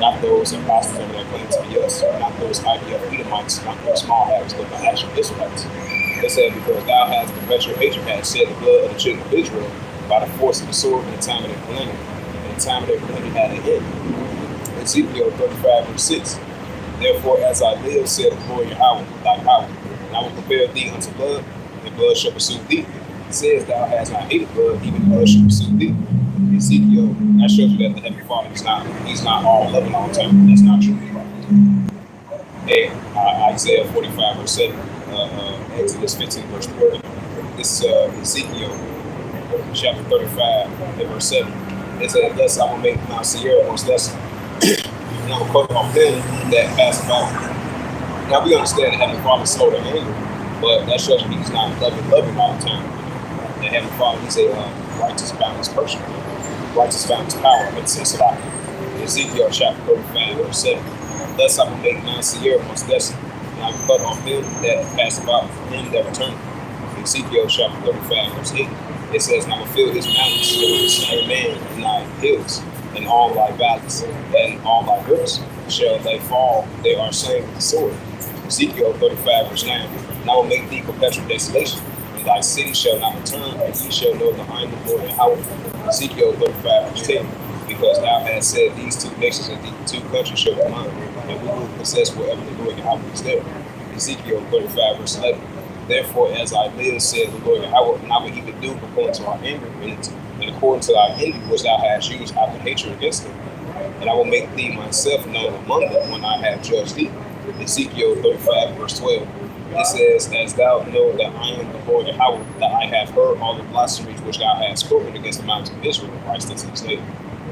not those apostles over there claim to be us, not those IPF Edomites, not those small habits, but the actual Israelites. It said, because thou hast perpetual hatred, hast shed the blood of the children of Israel by the force of the sword in the time of their calamity, and the time of their calamity had an end. Ezekiel 35 verse 6. Therefore, as I live, said the Lord Yahweh, thy power, and I will prepare thee unto blood, and blood shall pursue thee. It says, thou hast not hated blood, even blood shall pursue thee. Ezekiel, that shows you that the Heavenly Father he's not all loving all the time. That's not true. Hey, Isaiah 45 verse 7, Exodus 15 verse 40. This is Ezekiel chapter 35 verse 7. It says, thus I will make Mount Seir most desolate, and I will cut off them that pass about. Now we understand the Heavenly Father is slow to anger, but that shows you he's not loving all the time. The Heavenly Father, he's a righteous, balanced person. Righteous found his power, but since like Ezekiel chapter 35 verse 7. Thus I will make Mount Seir most desolate, and I will cut off them that pass about, them that return. Ezekiel chapter 35 verse 8. It says, and I will fill his mountains with the slain man, and thy hills, and all thy valleys, and all thy rivers shall they fall, they are slain with the sword. Ezekiel 35 verse 9. And I will make thee perpetual desolation, and thy city shall not return, and ye shall know that I am the Lord Yahweh. Ezekiel 35 verse 10. Because thou hast said, these two nations and these two countries shall be mine, and we will possess wherever the Lord Yahweh is there. Ezekiel 35 verse 11. Therefore, as I live, said the Lord Yahweh, and I will even do according to our anger, and according to our envy which thou hast used out of hatred against them. And I will make thee myself known among them when I have judged thee. Ezekiel 35 verse 12. It says, as thou know that I am the Lord Yahweh, that I have heard all the blasphemies which thou hast spoken against the mountains of Israel, Christ to this day.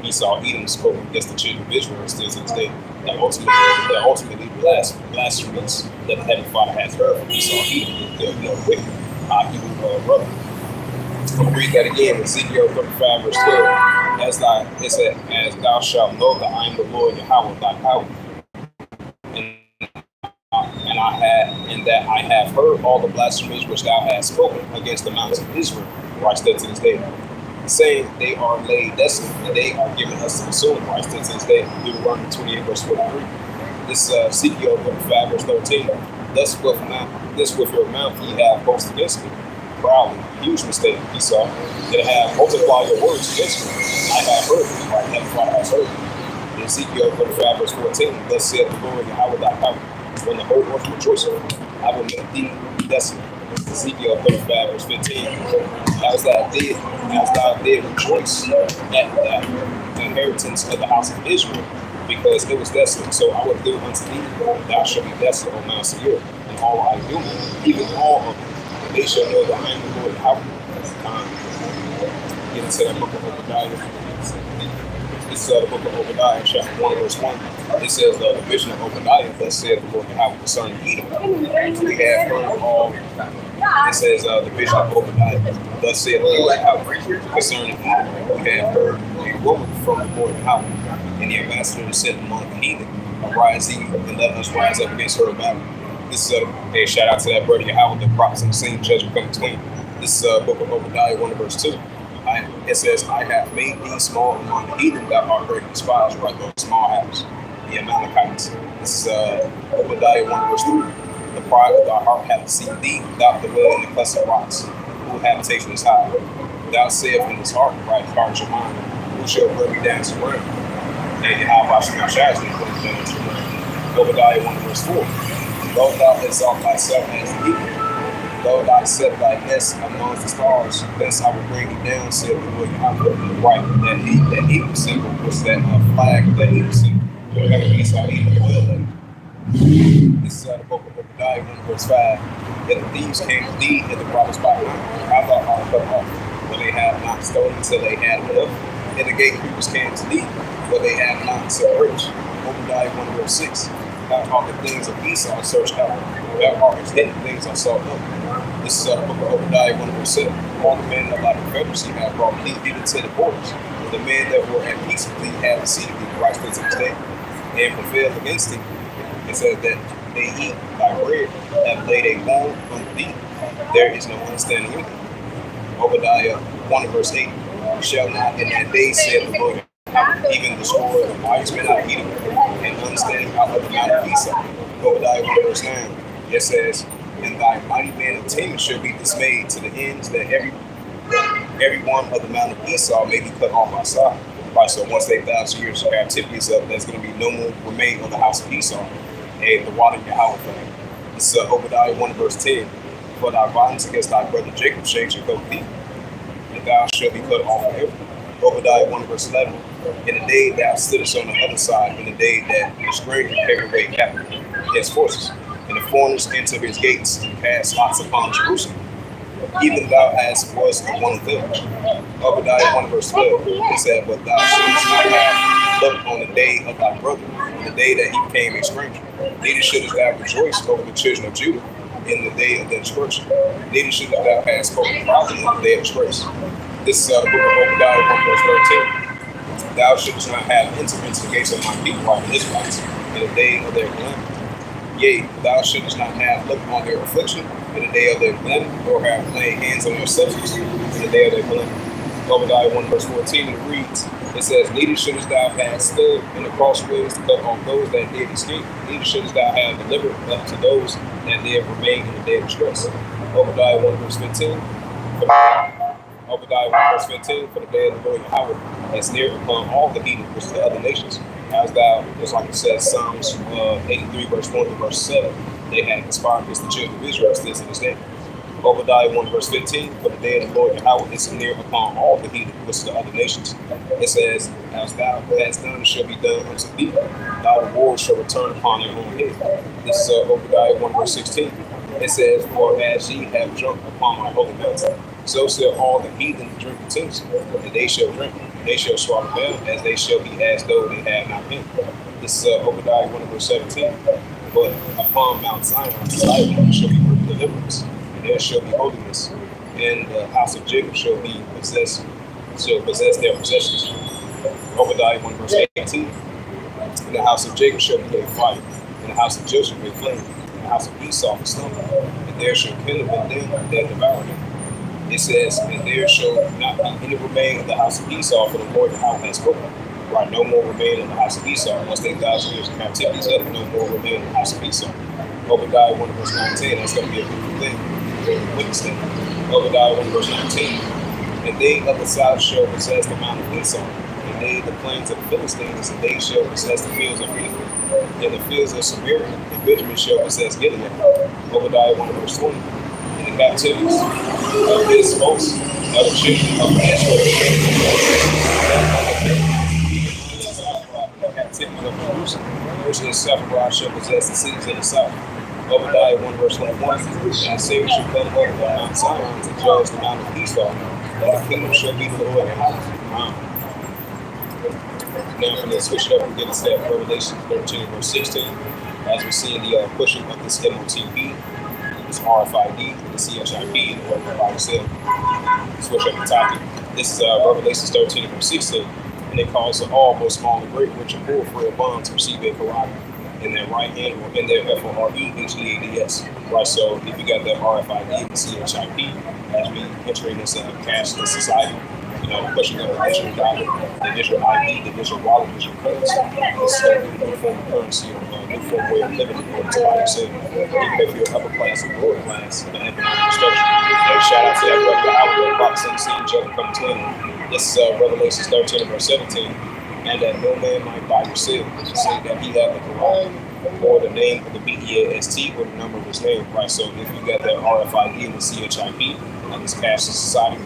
Esau, Edom spoke against the children of Israel still to this day. That ultimately blasphemies that the Heavenly Father has heard from Esau, Edom, the wicked, evil brother. I'm going to read that again, Ezekiel 35 verse 12. It said, as thou shalt know that I am the Lord Yahweh, thy power, and that I have heard all the blasphemies which thou hast spoken against the mountains of Israel, Christ to this day. Saying they are laid desolate, and they are given us to consume, Christ to this day. Deuteronomy 28 verse 43. This Ezekiel 35 verse 13. Thus with your mouth ye have boasted against me. Proudly, huge mistake, Esau. They have multiplied your words against me. I have heard them, right? Heavenly Father has heard them. Ezekiel 35 verse 14. Thus saith the Lord Yahweh thy power, when the whole earth rejoiceth. I will make thee desolate. Ezekiel 35, verse 15. As thou did rejoice at the inheritance of the house of Israel, because it was desolate. So I will do unto thee, thou shalt be desolate, O Mount Seir, and all I do, even all of them. And they shall know that I am the Lord get into that book of Obadiah. This is the book of Obadiah, chapter 1, verse 1. It says the vision of Obadiah, thus said the Lord Yahweh concerning Edom. We have heard all. It says the vision of Obadiah, thus said the Lord Yahweh concerning Edom. We have heard a woman from the Lord Yahweh, and the ambassador said among the heathen, arise ye, and let us rise up against her battle. This is a shout out to that brother Yahweh, the prophets and the same judgment come between. This is book of Obadiah 1 verse 2. It says, I have made thee small among the heathen that are great despised, right? Those small house, the Amalekites. This is Obadiah 1 verse 3. The pride of thy heart hath seen thee, thou dwell in the cluster of rocks, whose habitation is high. Thou sayest in his heart, right heart your mind, who shall bring me down to the ground? And how shall not shine me bring me down to the ground? Obadiah 1 verse 4. Though thou exalt thyself as the eagle, though thy set thy nest amongst the stars, thence I will bring you down, said the Lord Yahweh. Right, that eagle symbol was that flag, that eagle symbol. Whatever piece I eat, this is the book of Obadiah 1 verse 5. That the thieves came to thee, and the robbers by night. I thought all cut off, but they have not stolen until they had enough. And the gatekeepers came to thee, but they have not so rich. Obadiah 1 verse 6. Thou art the things of Esau searched out. Thou art his hidden things I sought up. This is the book of Obadiah 1 verse 7. All the men of thy confederacy have brought thee even to the borders. The men that were at peace with thee have deceived thee, right to this day, and prevailed against thee. It says that they eat thy bread, have laid a bone unto thee. There is no understanding in thee. Obadiah 1 verse 8. Shall not in that day, said the Lord, even destroy the wise men out of Edom, and understanding out of the mount of Esau. Obadiah 1 verse 9. It says, and thy mighty man of Timon shall be dismayed to the ends that every one of the mount of Esau may be cut off outside. Right, so once they 1,000 years of captivity is up, there's going to be no more remain on the house of Esau. And the water Yahweh thing. This is Obadiah 1 verse 10. For thy violence against thy brother Jacob shall go deep, and thou shalt be cut off forever. Obadiah 1 verse 11. In the day thou stoodest on the other side, in the day that the stranger carried away captive his forces, and the foreigners entered his gates and cast lots upon Jerusalem, even thou as was of one village. Obadiah 1 verse 12. He said, but thou shouldest not have looked on the day of thy brother, the day that he became a stranger. Neither shouldest thou rejoice over the children of Judah in the day of their destruction. Neither shouldest thou have spoken proudly in the day of disgrace. This is the book of Obadiah 1 verse 13. Thou shouldest not have entered into the gates of my people, like the Israelites, in the day of their calamity. Yea, thou shouldest not have looked on their affliction in the day of their calamity, or have laid hands on their substance in the day of their calamity. Obadiah 1 verse 14, it reads, it says, neither shouldest thou have stood in the crossways to cut off those that did escape, neither shouldest thou have delivered up to those that did remain in the day of distress. Obadiah 1 verse 15. Obadiah 1 verse 15, for the day of the Lord Yahweh is near upon all the heathen, which is the other nations. As thou, just like it says, Psalms 83 verse 1 to verse 7, they had conspired against the children of Israel still to this day. Obadiah 1 verse 15, for the day of the Lord Yahweh is near upon all the heathen, which is the other nations. It says, as thou hast done shall be done unto thee, thy reward shall return upon their own head. This is Obadiah 1 verse 16. It says, for as ye have drunk upon my holy mountain, so shall all the heathen drink continuously, and they shall drink, they shall swallow them, as they shall be as though they had not been. This is Obadiah 1 verse 17. But upon Mount Zion shall be deliverance, and there shall be holiness, and the house of Jacob shall possess their possessions. Obadiah 1 verse 18. And the house of Jacob shall be a fire, and the house of Joseph a flame, and the house of Esau a stone, and there shall kindle in them that devour them. It says, and there shall not be any remain of the house of Esau, for the Lord Yahweh has spoken. Right, no more remain in the house of Esau. Once they 1,000 years of captivity is up, no more remain in the house of Esau. Obadiah 1 verse 19, that's going to be a beautiful thing. Witness thing. Obadiah 1 verse 19. And they of the south shall possess the mount of Esau, and they, the plains of the Philistines, and they shall possess the fields of Ephraim, and the fields of Samaria, and Benjamin shall possess Gilead. Obadiah 1 verse 20. And the captivities of this host of the children of Israel, captivity of Jerusalem, which is Sephirah shall possess the cities in the south. Obadiah 1 verse 21. And the Savior shall come up on Mount Zion to judge the mountain of Esau, and the kingdom shall be the Lord and now, from the switch it up and get into that Revelation 13 verse 16, as we see the pushing of this MOTP, this RFID, the CHIP, and the word by itself. Switch up the topic. This is Revelation 13 verse 16, and it calls to all, both small and great, rich and poor, free or bond, to receive their Quran in their right hand or in their FOREHEADS. Right, so if you got that RFID and CHIP, as we entering this cashless society, pushing up the digital dollar, the digital ID, the digital wallet, the digital currency. This is going to be a new form of currency, or a new form of way of living, according to what I said. Even if you're upper class or lower class, the economic structure. Shout out to that brother Albert Box MC, Jeff coming to him. This is Revelation 13 verse 17. And that no man might buy or sell, which is saying that he had the Quran, or the name of the BEAST, or the number of his name, right? So if you got that RFID and the CHIP, and this cashless society,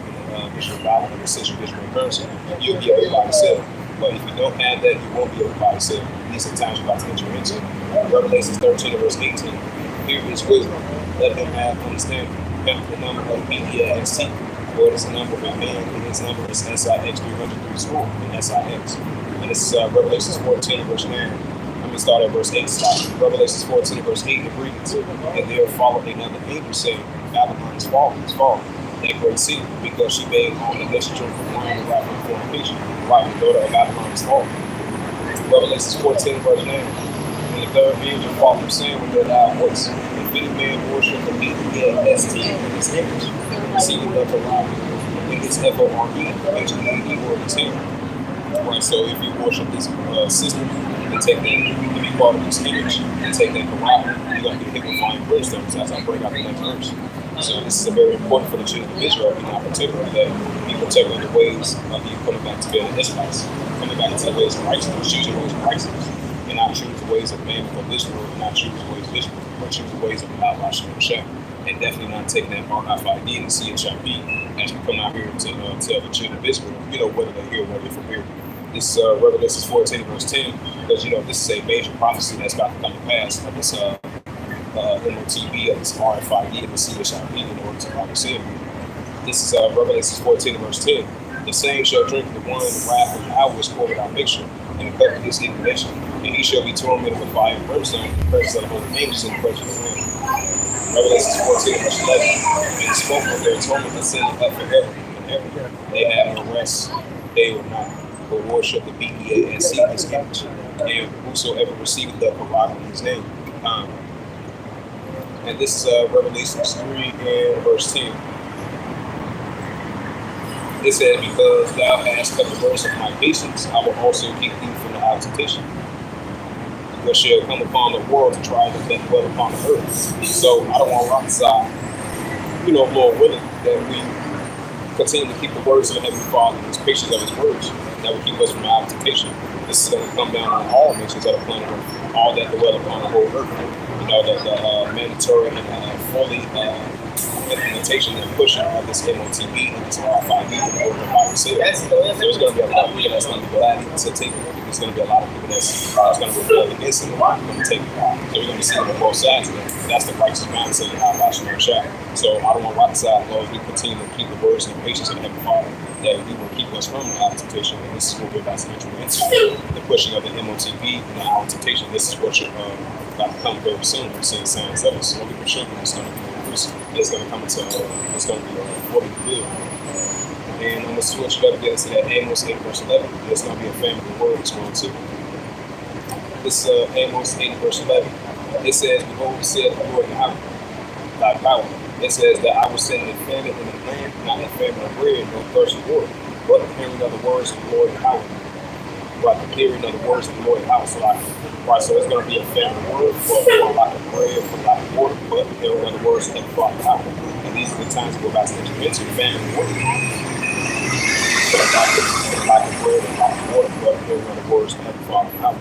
digital dollar and decision digital currency, you'll be able to buy and sell. But if you don't have that, you won't be able to buy and sell. These are times you're about to enter into. Revelation 13 verse 18. Here is wisdom. Let him have understanding. Count the number of BEAST. Or it is the number of a man, and his number is SIX 334 and SIX. And this is Revelation 14 verse 9. Let me start at verse 8. Revelation 14 verse 8 agrees. And there followed another angel saying, Babylon is fallen, that great city, because she made all the nation children from wine and wrath and fornication. Right, the daughter of Babylon is fallen. Revelation 14 verse 9. And the third angel followed him saying with a loud voice, if any man worship the BEAST in his image, receiving the Quran in his FOREHEAD or the 10. Right, so if you worship this system and take that, and be part of this image and take that Quran, you're going to get hit with flying brimstones, as I bring out the next verse. So this is very important for the children of Israel, in particular, that you protect the ways of you coming back to being an Israelite, coming back to the ways of righteousness, choosing ways of righteousness, and not choose the ways of man from this world, and not choose the ways of this world, but choose the ways of Allah, and definitely not taking that RFID and CHIP as we come out here to tell the children of Israel, whether they're here or whether they're from here. This Revelation 14 verse 10, because this is a major prophecy that's about to come to pass of this MOTB, of this RFID, and the CHIP in order to obviously. This is Revelation 14 verse 10. The same shall drink the wine, the wrath, and the hour is poured without mixture, and the cup of his indignation, and he shall be tormented with fire and brimstone in the presence of the holy angels and the presence of the Lamb. Revelation 14 verse 11. And spoke of their torment ascending up forever and ever. They have no rest, they will not, but worship the BEAST in his image, and whosoever receiveth the Quran in his name. And this is Revelation 3 and verse 10. It says, because thou hast kept the words of my patience, I will also keep thee from the hour of temptation, which shall come upon the world to try them that dwell upon the earth. So I don't want to rock side, Lord willing, that we continue to keep the words of the Heavenly Father and his patience of his words, that will keep us from the hour of temptation. This is going to come down on all nations that are planet earth, all that dwell upon the whole earth. The mandatory and fully implementation and pushing of this MOTB and this RFID in order to buy and sell. There's going to be a lot of people that's going to be glad to take it. There's going to be a lot of people that's going to rebel against it and not going to take it. So we're going to see it on both sides of it. That's the righteous mindset of how watching our shot. So I don't want to rock the side, Lord. We continue to keep the words and the patience of the Heavenly Father, that He will keep us from the hour of temptation. And this is what we're about to enter into. The pushing of the MOTB and the hour of temptation. This is what you're about to come very soon. We're seeing signs of it. So we can show you it's going to be increasing. It's going to come into, it's going to be fully revealed. And I'm going to switch it up again to that Amos 8 verse 11. There's going to be a family word as well too. This Amos 8 verse 11. It says, behold, said the Lord thy power. It says that I will send a famine in the land, not a famine of bread, nor thirst of water, but the hearing of the words of the Lord power. Right, the hearing of the words of the Lord power. So right, so it's going to be a famine word for lack of bread, for lack of water, but the hearing of the words of the power. And these are the times we're about to enter into famine word. For lack of bread and lack of water, but hear one of the words of Heavenly Father out.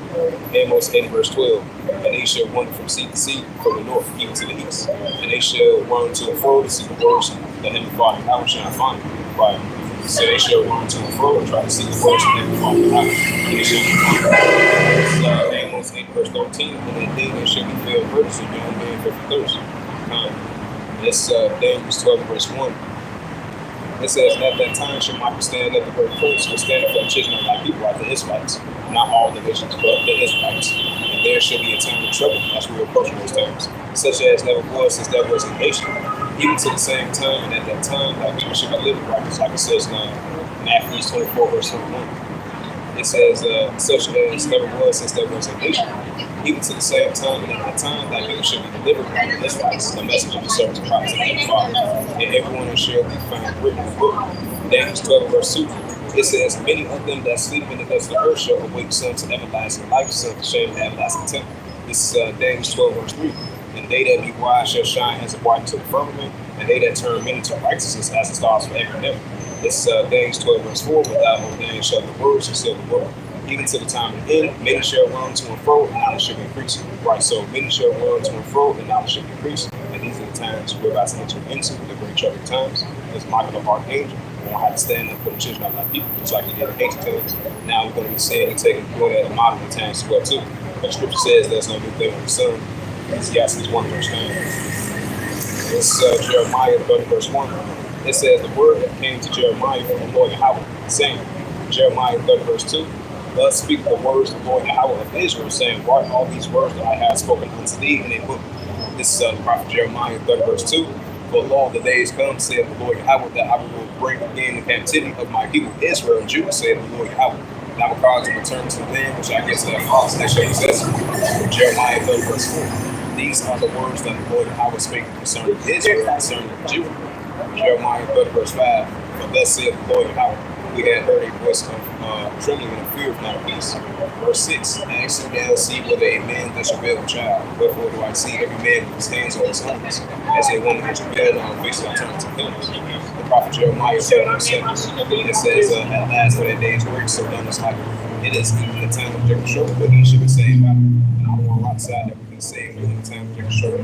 Amos 8 verse 12. And they shall wander from sea to sea, from the north even to the east. And they shall run to and fro to see the words of the Heavenly Father out shall find it. Right. So they shall run to and fro and try to see the words of the Heavenly Father out. And they shall find it. Amos 8 verse 13. And that day there shall be filled birds and young men for thirst. This Daniel 12 verse 1. It says, at that time shall Michael stand at the great prince, will stand for the children of thy people, like the Israelites, not all the nations, but the Israelites. And there shall be a time of trouble, as we approach those times, such as never was since there was a nation, even to the same time, and at that time thy people shall be living righteous, like it says in Matthew 24, verse 21. It says, such as never was since there was a nation, even to the same time, and at that time thy people shall be delivered by the Israelites, the message of the servants of Christ and the Father, and everyone shall be found written in the book. Daniel 12 verse 2. It says, many of them that sleep in the dust of the earth shall awake, some to everlasting life, some to shame and everlasting temple. This is Daniel 12 verse 3. And they that be wise shall shine as a light to the firmament, and they that turn many to righteousness as the stars for every day. This is Daniel 12 verse 4. But thou, O Daniel, shall the words and seal the world. Even to the time of the end, many shall run to and fro, and knowledge shall increase. Right, so many shall run to and fro, and knowledge shall increase. And these are the times we're about to enter into, the great troubling times. As Michael the archangel, we won't have to stand up for the children of our people, just like he did in ancient times. Now we're going to be saying and taking glory at the modern times as well, too. But Scripture says there's no new thing under the sun. Ecclesiastes 1 verse 9. It's Jeremiah 30 verse 1. It says, the word that came to Jeremiah from the Lord Yahweh, saying, Jeremiah 30 verse 2. Thus speak the words of the Lord Yahweh of Israel, saying, write all these words that I have spoken unto thee in a book. This is the prophet Jeremiah 30 verse 2. For lo, the days come, saith the Lord Yahweh, that I will bring again the captivity of my people Israel and Judah, saith the Lord Yahweh. And I will cause them to return to the land which I guess that lost, they shall possess. Jeremiah 30 verse 4. These are the words that the Lord Yahweh spake concerning Israel, concerning Judah. Jeremiah 30 verse 5. For thus saith the Lord Yahweh, we had heard a voice of trembling and fear of not peace. Verse 6. Ask him down, see whether a man that shall bear a child. Wherefore do I see every man with his hands on his arms, as a woman that shall bear on her face on turning to pillars. The prophet Jeremiah said on 7. It says, at last for that day's work, so done is like it is even the time of Jacob short, but he should be saved by it. And I don't want to rock side that we can save during the time of Jacob short,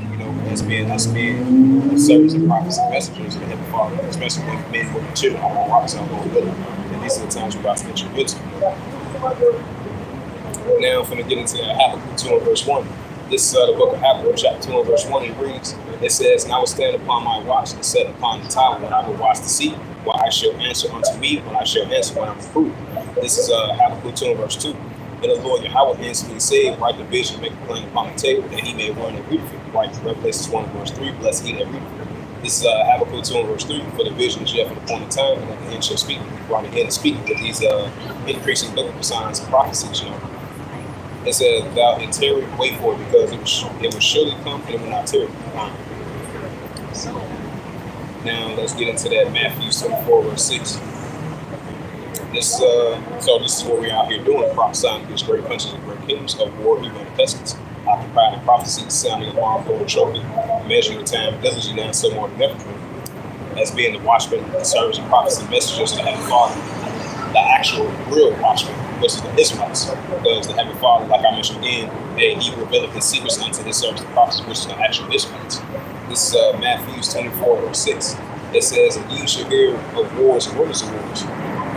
us being servants and prophets and messengers of the Heavenly Father, especially when men, women, children, I don't want to rock side going with it. These are the times we're about to enter into. Now I'm going to get into Habakkuk 2 and verse 1. This is the book of Habakkuk, chapter 2 and verse 1. It reads, it says, and I will stand upon my watch and set upon the tower when I will watch the sea, while I shall answer unto me, when I shall answer when I'm reproved. This is Habakkuk 2 and verse 2. And the Lord Yahweh answered me, say, write the vision, make it plain upon the table, that he may run and read it. Write Revelation 1 and verse 3, bless he that readeth it. This is Habakkuk 2 and verse 3. For the vision is yet for the appointed time, and at the end shall speak. Right again and speaking with these increasing biblical signs and prophecies, It says, thou and tarry, wait for it, because it will surely come and it will not tarry. Now let's get into that Matthew 24 verse 6. This is what we're out here doing, prophesying against great countries and great kingdoms of war, even and pestilence, occupying prophecies, sounding alarm, blowing trumpet, measuring the time diligently and so more than ever, as being the watchmen, the servants and prophets and messengers of the Heavenly Father, the actual real watchmen, which is the Israelites, because the Heavenly Father, like I mentioned again, that he revealed his secrets unto his servants and prophets, which is the actual Israelites. This is Matthew 24 verse 6. It says, and ye shall hear of wars and rumors of wars.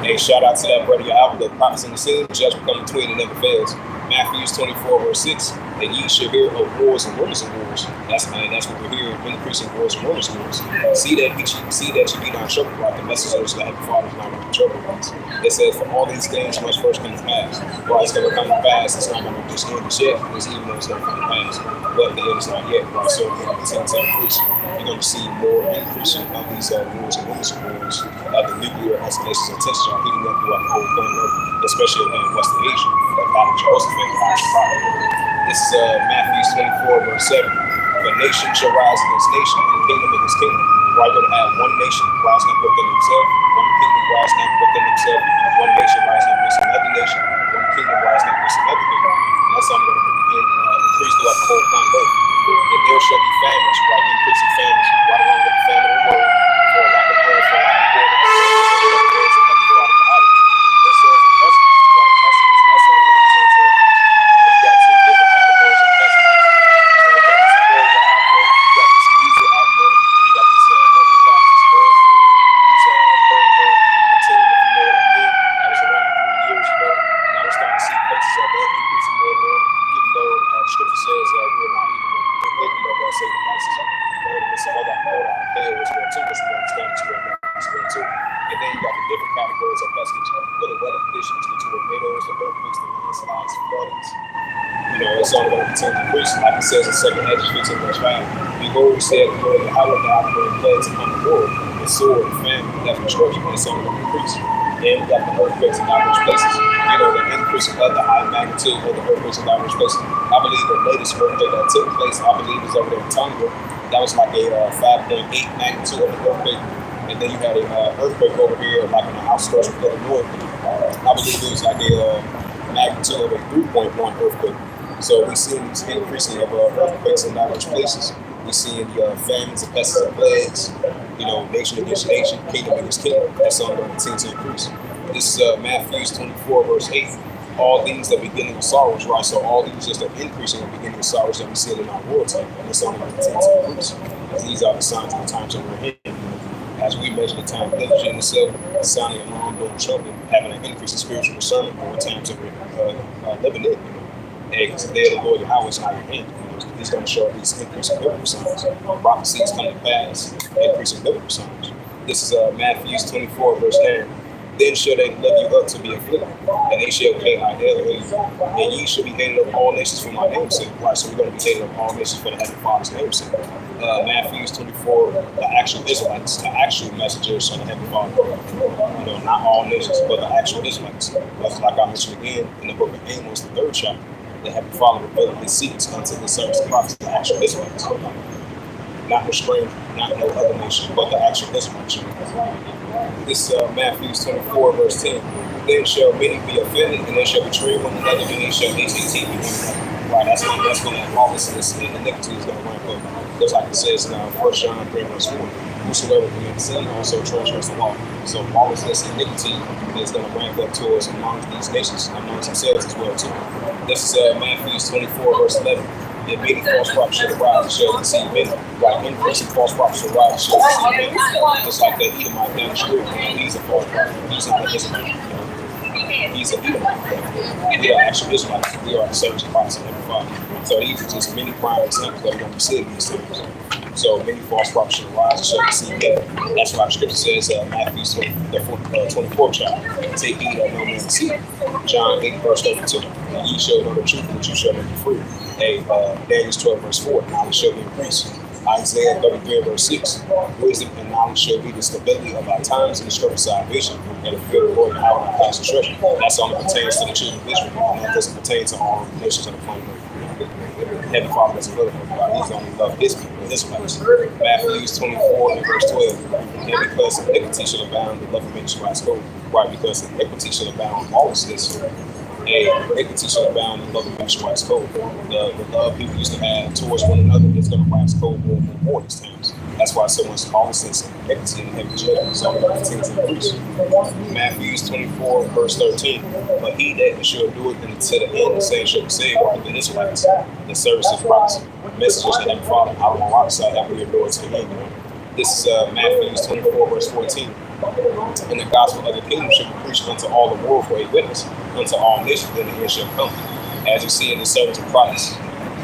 Hey, shout out to that brother Yahweh, the prophets in the scene, judgment come between and never fails. Matthew 24 verse 6. And ye shall hear of wars and rumors of wars. That's what we're hearing, increasing wars and rumors of wars. See that you be not troubled, right? The messengers that have the Father is not going to be troubled. It says, for all these things must first come to pass. Well, it's going to come to pass. It's not going to just end yet, because even though it's going to come to pass, but the end is not yet, right? So we're going to continue to increase. You're going to see more increasing of these wars and rumors of wars. The nuclear escalations and tensions are heating up throughout the whole planet, especially in Western Asia. A lot of Jehoshaphat. This is Matthew 24 verse 7. But nation shall rise against nation, and kingdom against kingdom. Right, you're going to have one nation rising up within themselves, one kingdom rising up within themselves, one nation rising up against another nation, one kingdom rising up against another kingdom. That's how I'm going to increase throughout the whole planet Earth. And there shall be famines, right? Increasing famines, right along with the famine of the world, for a lack of bread, for a lack of water, for a lack of water, for a lack of water. It says a pestilence, right? continue to increase. Like it says in 2nd Hedges 15 verse 5. Behold, said the Lord Yahweh, God bring plagues upon the world, the sword, the famine, death, and destruction, and it's only going to increase. And we got the earthquakes in diverse places. You know, the increase of the high magnitude of the earthquakes in diverse places. I believe the latest earthquake that took place, I believe, is over there in Tonga. That was like a 5.8 magnitude of the earthquake. And then you had a earthquake over here, like in the outskirts of Illinois. I believe it was like a magnitude of a 3.1 earthquake. So we see these increasing of earthquakes in diverse places. We see the famines and pests and plagues, you know, nation against nation, kingdom against kingdom. That's only going to continue to increase. This is Matthew 24, verse 8. All these are beginning of sorrows, right? So all these just are increasing the beginning of sorrows that we see in our world today. And it's only going to continue to increase. Because these are the signs of the times that we're in. As we measure the time diligent in itself, sounding alarm, blowing trumpet, having an increase in spiritual discernment over times that we're living in. You know? And because the day of the Lord Yahweh is not your hand. He's going to show these increasing biblical signs. Prophecies come to pass, increasing biblical signs. This is Matthew 24, verse 9. Then shall they lift you up to be afflicted, and they shall pay my hail, and ye shall be hated of all nations for my name's sake. Right, so we're going to be hated of all nations for the Heavenly Father's name's sake. Matthew 24, the actual Israelites, the actual messengers of the Heavenly Father. You know, not all nations, but the actual Israelites. That's like I mentioned again in the book of Amos, the 3rd chapter. The Heavenly Father revealed his secrets unto the servants of prophets, the actual Israelites. Not no stranger, not no other nation, but the actual Israelites. This is Matthew 24, verse 10. Then shall many be offended, and they shall betray one another, and they shall hate one another. Right, that's when that lawlessness and iniquity is going to ramp up. Just like it says in 1 John 3, verse 4. Whosoever commits sin also transgress the law. So lawlessness and iniquity is going to ramp up towards amongst these nations, amongst themselves as well too. This is Matthew 24, verse 11. And many false prophets shall arise and shall deceive many. Right, increasing false prophets shall arise and shall deceive many. Just like that Edomite down the street. He's a false prophet. He's not an Israelite. He's an Edomite. We are actual Israelites. We are the servants of Christ and every Father. So these are just many prime examples that we're going to be seeing these things. So many false prophets shall arise and shall deceive many. That's why the scripture says, Matthew 24th chapter, take heed that no man deceive. John 8, verse 32, and ye shall know the truth, and the truth shall make you free. Hey, Daniel 12, verse 4, knowledge shall be increased. Isaiah 33, verse 6, wisdom and knowledge shall be the stability of our times and the strength of salvation, and the fear of the Lord and our concentration. That's only pertains to the children of Israel, and that doesn't pertain to all nations of the planet. Heavenly Father doesn't love everybody. He's only loved his people, his place. Matthew 24 and verse 12. And because iniquity shall abound, the love of many shall rise cold. Right, because iniquity shall abound, lawlessness. And iniquity shall abound, the love of many shall rise cold. The love people used to have towards one another is going to rise cold more and more these times. That's why so much lawlessness and iniquity and heavy judgment is only going to continue to increase. Matthew 24, verse 13. But he that shall do it until the end, the same shall be saved. Right, the Israelites, the services, prophets, messengers that have fallen out on our side that we adore to the end. This is Matthew 24, verse 14. And the gospel of the kingdom shall be preached unto all the world for a witness unto all nations, then the end shall come. As you see in the servants of Christ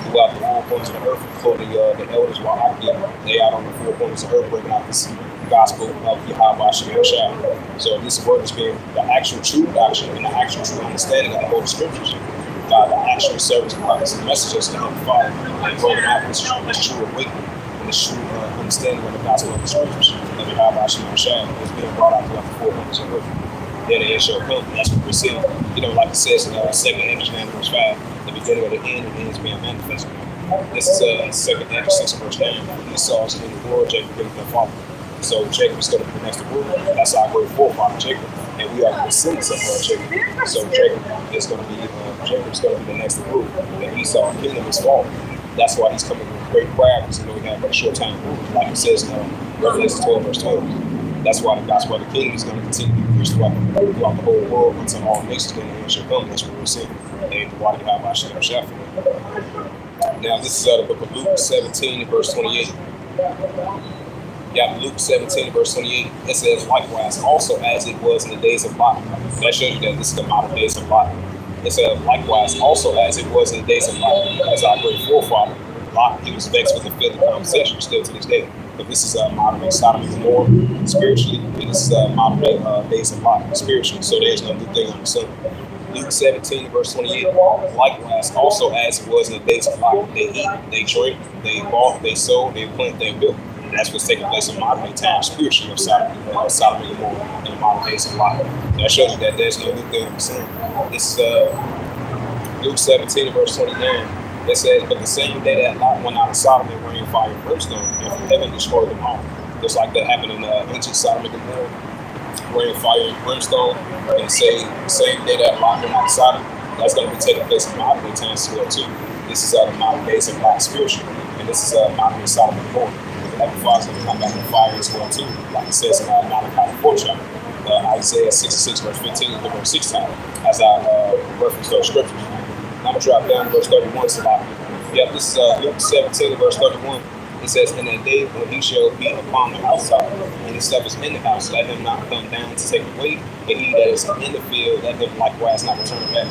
throughout the four corners of the earth, including the elders while I give, they out on the four corners of the earth breaking out this gospel of Yahweh Shemel. So this word is being the actual true doctrine and the actual true understanding of the Holy Scriptures by the actual servants of Christ, the messengers of the Father, and bringing out this true awakening and this true understanding of the gospel of the Scriptures of Yahweh Shemel is being brought out throughout the four corners of the earth. Then the end shall come. That's what we're seeing. You know, like it says in 2nd Ezra 9, verse 5, the beginning of the end, and the end is being manifested. This is 2nd Ezra 6, verse 9. Esau is in the world, Jacob is their father. So Jacob is going to be the next rule. That's our great forefather, Jacob. And we are the descendants of Jacob. So Jacob is going to be the next rule. And Esau's kingdom is falling. That's why he's coming with great pride, because we have a short time rule. Like it says in Revelation 12, verse 12. That's why the gospel of the kingdom is going to continue to be preached throughout the whole world until all nations then the end shall come. That's what we're seeing. And the water Yahweh shall. Now this is the book of Luke 17, verse 28. Luke 17, verse 28. It says, likewise, also as it was in the days of Lot. That shows you that this is the modern days of Lot. It said, likewise, also as it was in the days of Lot, as our great forefather, Lot, he was vexed with the filthy conversation still to this day. But this is modern day Sodom and Gomorrah spiritually, and this is modern day days of Lot spiritually. So there's no new thing on the sun. Luke 17, verse 28. Likewise, also as it was in the days of Lot, they eat, they drink, they bought, they sold, they plant, they built. And that's what's taking place in modern day time, spiritually, of Sodom and Gomorrah in the modern days of Lot. That shows you that there's no new thing I'm saying. It's Luke 17, verse 29. It says, but the same day that Lot went out of Sodom, and rained fire and brimstone, and from heaven destroyed them all. Just like that happened in ancient Sodom and Gomorrah, rain, fire, and brimstone. And say the same day that Lot went out of Sodom, that's going to be taking place in modern day times as well too. This is the modern days of Lot spiritual, and this is modern day Sodom and Gomorrah. The Heavenly Father's going to come back in fire as well too, like it says in Malachi 4 chapter. Isaiah 66 verse 15 to verse 16, as I reference those scriptures. I'm going to drop down to verse 31. So yep, this is Luke 17 verse 31. It says, in that day when he shall be upon the housetop, and his stuff is in the house, let him not come down to take away, and he that is in the field, let him likewise not return back.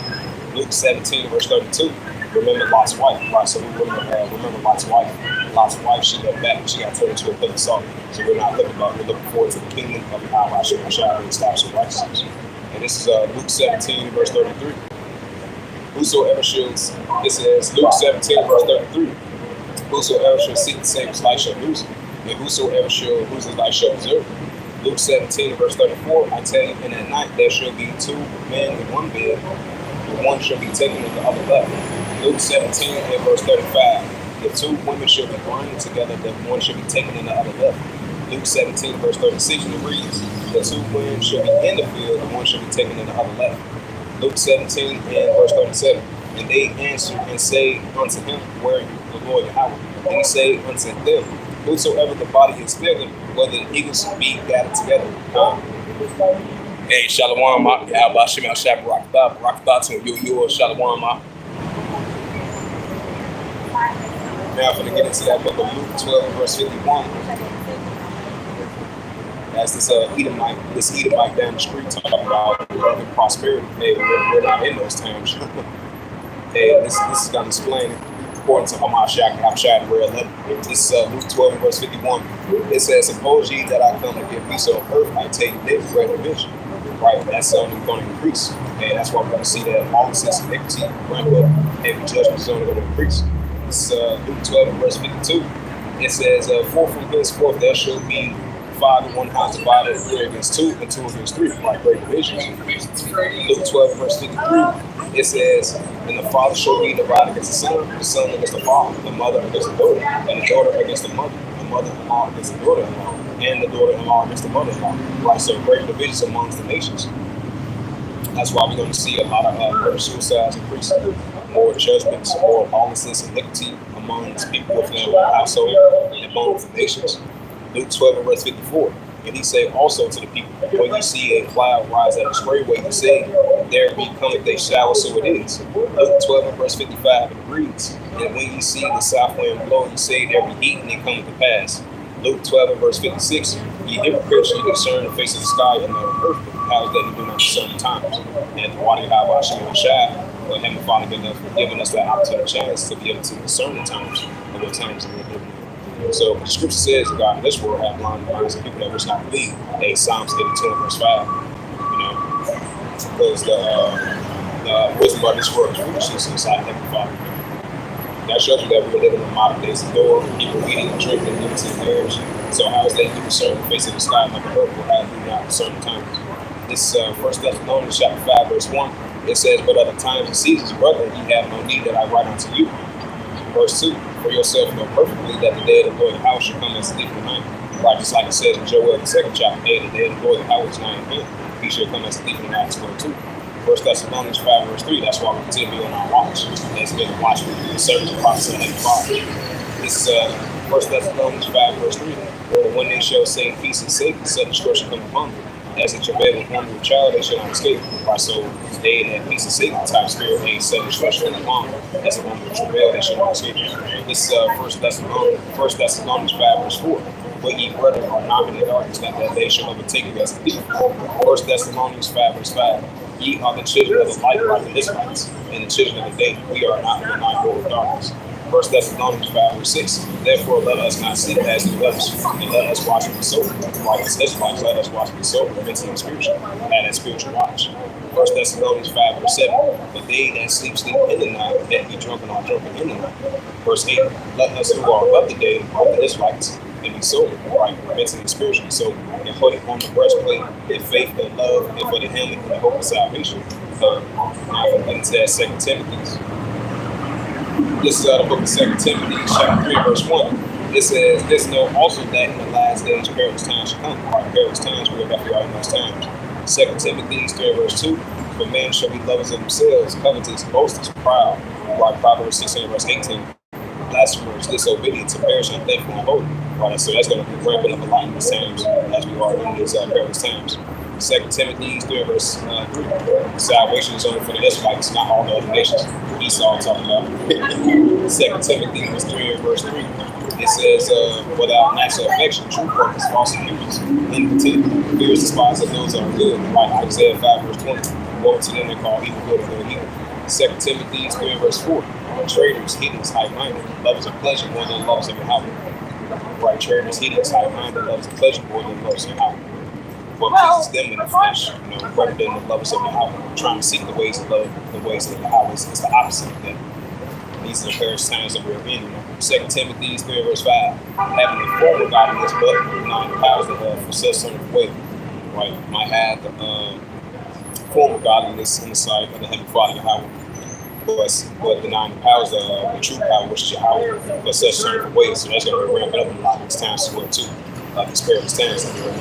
Luke 17 verse 32. Remember Lot's wife, right? So we remember Lot's wife. Lot's wife, she went back, she got turned into a pillar of salt. So we're looking forward to the kingdom of Yahweh Shemashah and establishing righteousness. And this is Luke 17 verse 33. Whosoever shall, this is Luke 17 verse 33. Whosoever shall seek to save his life shall lose it, and whosoever shall lose his life shall preserve it. Luke 17 verse 34. I tell you, in that night there shall be two men in one bed, and one shall be taken and the other left. Luke 17 and verse 35. The two women shall be grinding together, that one shall be taken and the other left. Luke 17 verse 36, and it reads, the two women shall be in the field, and one shall be taken and the other left. Luke 17 and verse 37. And they answered and say unto him, where the Lord Yahweh? And he say unto them, whosoever the body is failing, whether the eagles be gathered together. Hey, Shalom, Yahweh Shem Shab Rakatha to you, Shalom. Now I'm going to get into that book of Luke 12 verse 51. As this Edomite down the street talking about love and prosperity. Hey, we're not in those times. Hey, this is going to explain it according to Hamashiach and Abshai and Red Letter. This is Luke 12 verse 51. It says, suppose ye that I come to give peace on earth, I take this great division. Right, that's only going to increase. And that's why we're going to see that lawlessness and iniquity ramp up, and judgment is only going to increase. This is Luke 12 verse 52. It says, for from henceforth there shall be 5 in one house divided, 3 against 2, and 2 against 3, like great divisions. Luke 12 verse 53, it says, and the father shall be divided against the son against the father, the mother against the daughter, and the daughter against the mother-in-law against the daughter-in-law, and the daughter-in-law against the mother-in-law. Right, so great divisions amongst the nations. That's why we're going to see a lot of murder suicides increasing, more judgments, more lawlessness and iniquity amongst people within the household and amongst the nations. Luke 12 verse 54. And he said also to the people, when you see a cloud rise at a great way, you say, there be cometh a shower, so it is. Luke 12 verse 55, it reads, and when you see the south wind blow, you say, there be heat, and it cometh to pass. Luke 12 verse 56, ye hypocrites, you discern the face of the sky and the earth, but how is that you do not discern the times? And the water of Yahweh Shemashah, or Heavenly Father giving us that opportunity chance to be able to discern the times and what times we're living in. So the scripture says that God in this world have blind minds and people that wish not believe. Hey, Psalms 82 verse 5. You know, because the wisdom of this world is foolishness inside Heavenly Father. That shows you that we're living in modern days of door, people eating and drinking, living in marriage. So how is that you discern the face of the sky like a earth, or how do you not discern the times? This 1 Thessalonians chapter 5 verse 1. It says, but other times and seasons, brother, ye have no need that I write unto you. Verse 2, for yourself know perfectly that the day of the Lord the house shall come as a thief in the night. Right, just like it says in Joel the 2nd chapter, the day of the Lord the house is not in hand. He shall come as a thief in the night as well too. 1 Thessalonians 5 verse 3, that's why we continue to be on our watch. Let's get a watch for the service of prophecy and Father. This is 1 Thessalonians 5 verse 3. But when they shall say peace and safety, sudden destruction come upon them. As a travailing woman with child, they shall not escape. Right, so they in that peace and safety type spirit, they sudden destruction come upon them. As a woman with travail, they shall not escape. This is 1 Thessalonians 5 verse 4. But ye brethren are not in the darkness, that they shall overtake you as a thief. 1 Thessalonians 5 verse 5. Ye are the children of the light, like the Israelites, and the children of the day. We are not in the night of darkness. First Thessalonians 5:6. Therefore, let us not sleep as the others, and let us watch and be sober. Like the Israelites, let us watch and be sober, mentally and spiritually, and that spiritual watch. First Thessalonians 5:7. But they that sleep, sleep in the night, that be drunken are drunken in the night. Verse 8. Let us who are of the day, like the Israelites, and be sober, right, mentally and spiritually. So, and put it on the breastplate in faith and love, and for the helmet and the hope of salvation. Now, if we get into that 2 Timothy. This is the book of 2 Timothy, chapter 3, verse 1. It says, "This know also that in the last days perilous times shall come." Right, perilous times, we are definitely right in those times. 2 Timothy 3, verse 2. "For men shall be lovers of themselves, covetous, boasters, proud." Right, Proverbs 16, verse 18. "Blasphemers, disobedient to perish, unthankful, and holy." Right, so that's going to be ramping up a lot in these times as we are in these perilous times. 2 Timothy 3, verse 3. "Salvation is only for the Israelites, not all the other nations." Esau talking about. 2 Timothy 3, verse 3. It says, "Without natural affection, true purpose, false accusers, incontent, fears despise of those that are good." Like Isaiah 5, verse 20. "Woe to them that call evil good and good evil." 2 Timothy 3, verse 4. "Traitors, heathens, high-minded, lovers of pleasure more than lovers of Yahweh." Right, traitors, heathens, high-minded, lovers of pleasure more than lovers of Yahweh. What pleases them in the flesh, rather than the lovers of Yahweh, trying to seek the ways of love, the ways of Yahweh is the opposite of that. These are the perilous times that we're in. 2 Timothy 3, verse 5. "Having a form of godliness, but denying the powers thereof, for such sort of way." Right, might have the form of godliness in the sight of the Heavenly Father Yahweh, but denying the powers of the true power, which is Yahweh, for such sort of way. So that's going to be ramping up in a lot of these times as well too. These perilous times that we're in.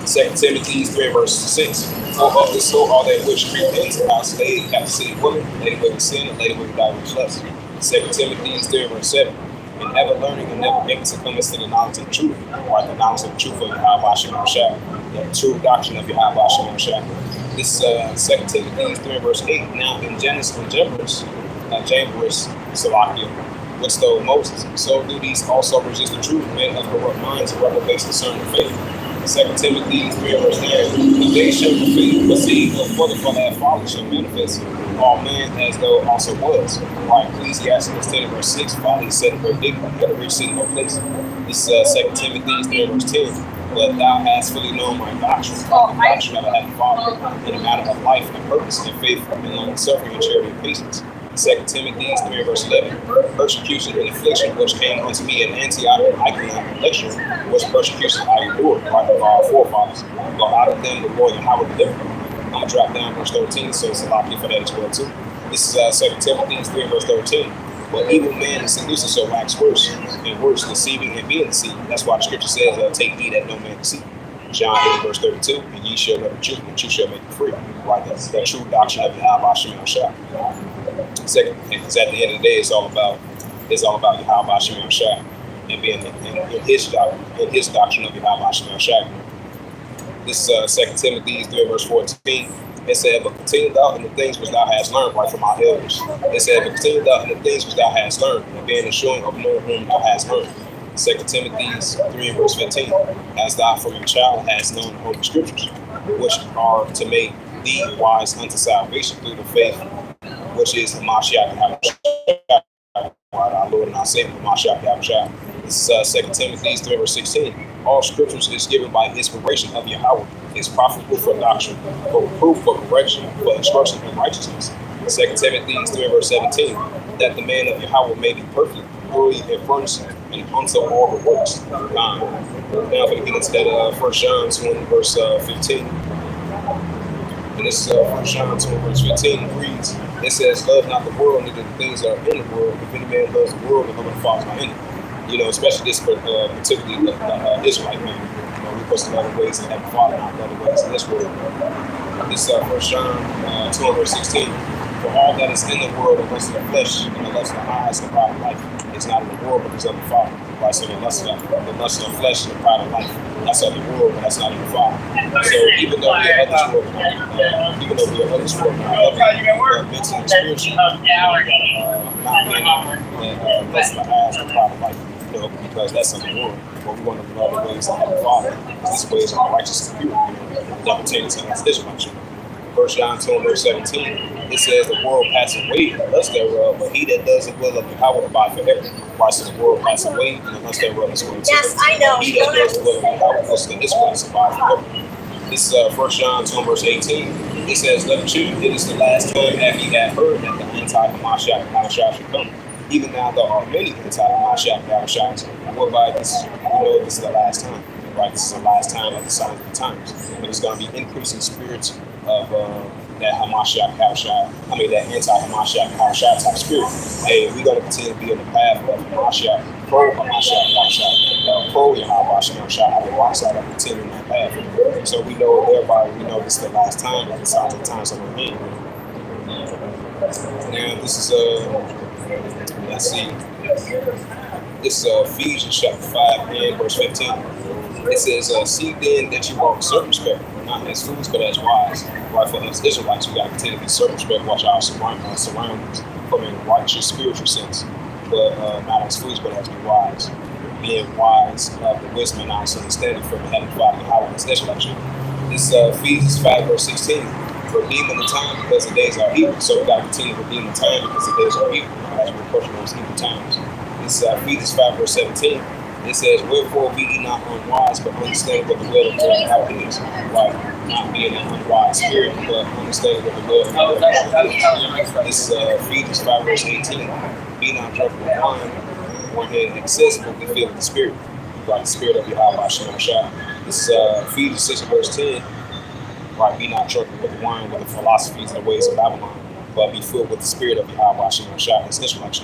2 Timothy 3, verse 6. "For of this sort are they which creep into the house, laid captivity women, laid away with sin, and laid away with divers lusts." 2 Timothy 3, verse 7. "And ever learning and never able to come into the knowledge of the truth," or the knowledge of the truth of Yahweh Shem Shah, the true doctrine of Yahweh Shem Shah. This 2 Timothy 3, verse 8. "Now in Genesis and Jambres, Salakia, which stole Moses, so do these also resist the truth, men of corrupt minds and reprobates concerning faith." 2 Timothy 3, verse 9. "The day shall be faith, but see, for the that folly shall manifest all men as though also was." Right, Ecclesiastes 10, verse 6. "Folly is set in her dignity, and a rich city no place." This 2 Timothy 3, verse 10. "But thou hast fully known my doctrine, the doctrine of the Heavenly Father, in a matter of life and purpose and faith, and long suffering and charity and patience." 2 Timothy 3, verse 11. "Persecution and affliction which came unto me in Antioch and Iconium and lecture, which persecution I endured, like of our forefathers. But out of them the Lord and how delivered me." I'm going to drop down verse 13, so it's a lot for that as well too. This is 2 Timothy 3, verse 13. "But evil men and seducers shall wax worse and worse, deceiving and being deceived." That's why the scripture says, "Take heed that no man deceive." John 8, verse 32. "And ye shall know the truth, and the truth shall make you free." Right, that's the true doctrine of Yahweh Shem Shah. Second, because at the end of the day, it's all about Yahweh Shem Shah and being in his doctrine of Yahweh Shem Shah. This 2 Timothy 3, verse 14. It said, "But continue thou in the things which thou hast learned," right, from our elders. It said, "But continue thou in the things which thou hast learned, and being assuring of knowing whom thou hast learned." 2 Timothy 3, verse 15. "As thou from your child hast known the holy scriptures, which are to make thee wise unto salvation through the faith, which is the Mashiach our Lord and our Savior, Mashiach Yahushua." This is 2 Timothy 3, verse 16. "All scriptures is given by inspiration of Yahweh, is profitable for doctrine, for reproof, for correction, for instruction in righteousness." 2 Timothy 3, verse 17. "That the man of Yahweh may be perfect, thoroughly and furnished, and unto all the works." Now we're going to get into that 1 John 2, verse 15. And this 1 John 2, verse 15 reads, it says, "Love not the world, neither the things that are in the world. If any man loves the world, the love of the Father is not in it." Especially this particularly the Israelite man. We're supposed to love the ways of the Heavenly Father, not love the ways of this world. This 1 John 2, verse 16. "For all that is in the world, the lust of the flesh, and the lust of the eyes, and the pride of life, is not in the world, but is of the Father." Right, so the lust of the flesh and the pride of life, that's of the world, but that's not in the Father. So even though we are of this world, mentally and spiritually, not being the lust of the eyes and the pride of life, because that's of the world. But we want to love the ways of the Father, because these ways are righteous and pure, that pertain to us Israelites. First John 2 and verse 17, it says the world passeth away and the lust thereof, but he that does the will of Yahweh abide forever. Why so the world passeth away and the lust thereof is going to Yes, I know. he that does the will of Yahweh, lest in this place abide forever. This is 1 John 2 and verse 18. It says, let you, it is the last time after ye have heard that the anti-Hamashiach should come. Even now there are many anti-Hamashiach, whereby this, we know this is the last time. Right? This is the last time of the signs of the times. But it's going to be increasing spirits of that Hamashiach, that anti-Hamashiach type spirit. Hey, we're going to continue to be on the path of Hamashiach, pro-Hamashiach, pro-Yahweh, on the right side of continuing that path. So we know, thereby, we know this is the last time of the signs of the times of our hand. Now, this is, let's see, this is Ephesians chapter 5 and verse 15. It says, see then that you walk circumspect, not as fools, but as wise. Right, for us Israelites, we got to continue to be circumspect, watch our surroundings from a righteous spiritual sense, but not as fools, but as be wise. Being wise, the wisdom and also understanding from the heavenly Father, how as Israelites. This Ephesians 5 verse 16, redeeming the time because the days are evil. So we got to continue to redeem the time because the days are evil, as we're approaching those evil times. This Ephesians 5 verse 17. It says, wherefore be ye not unwise, but understand what the will of God is. Right? Not being an unwise spirit, but understanding what the will of God is. This is Ephesians 5 verse 18. Be not drunk with wine, wherein accessible be filled with the spirit. Right? The spirit of Yahweh Shah. This is Ephesians 6 verse 10. Right? Be not drunk with wine, with the philosophies and the ways of Babylon, but be filled with the spirit of Yahweh Shah. It's Israelite.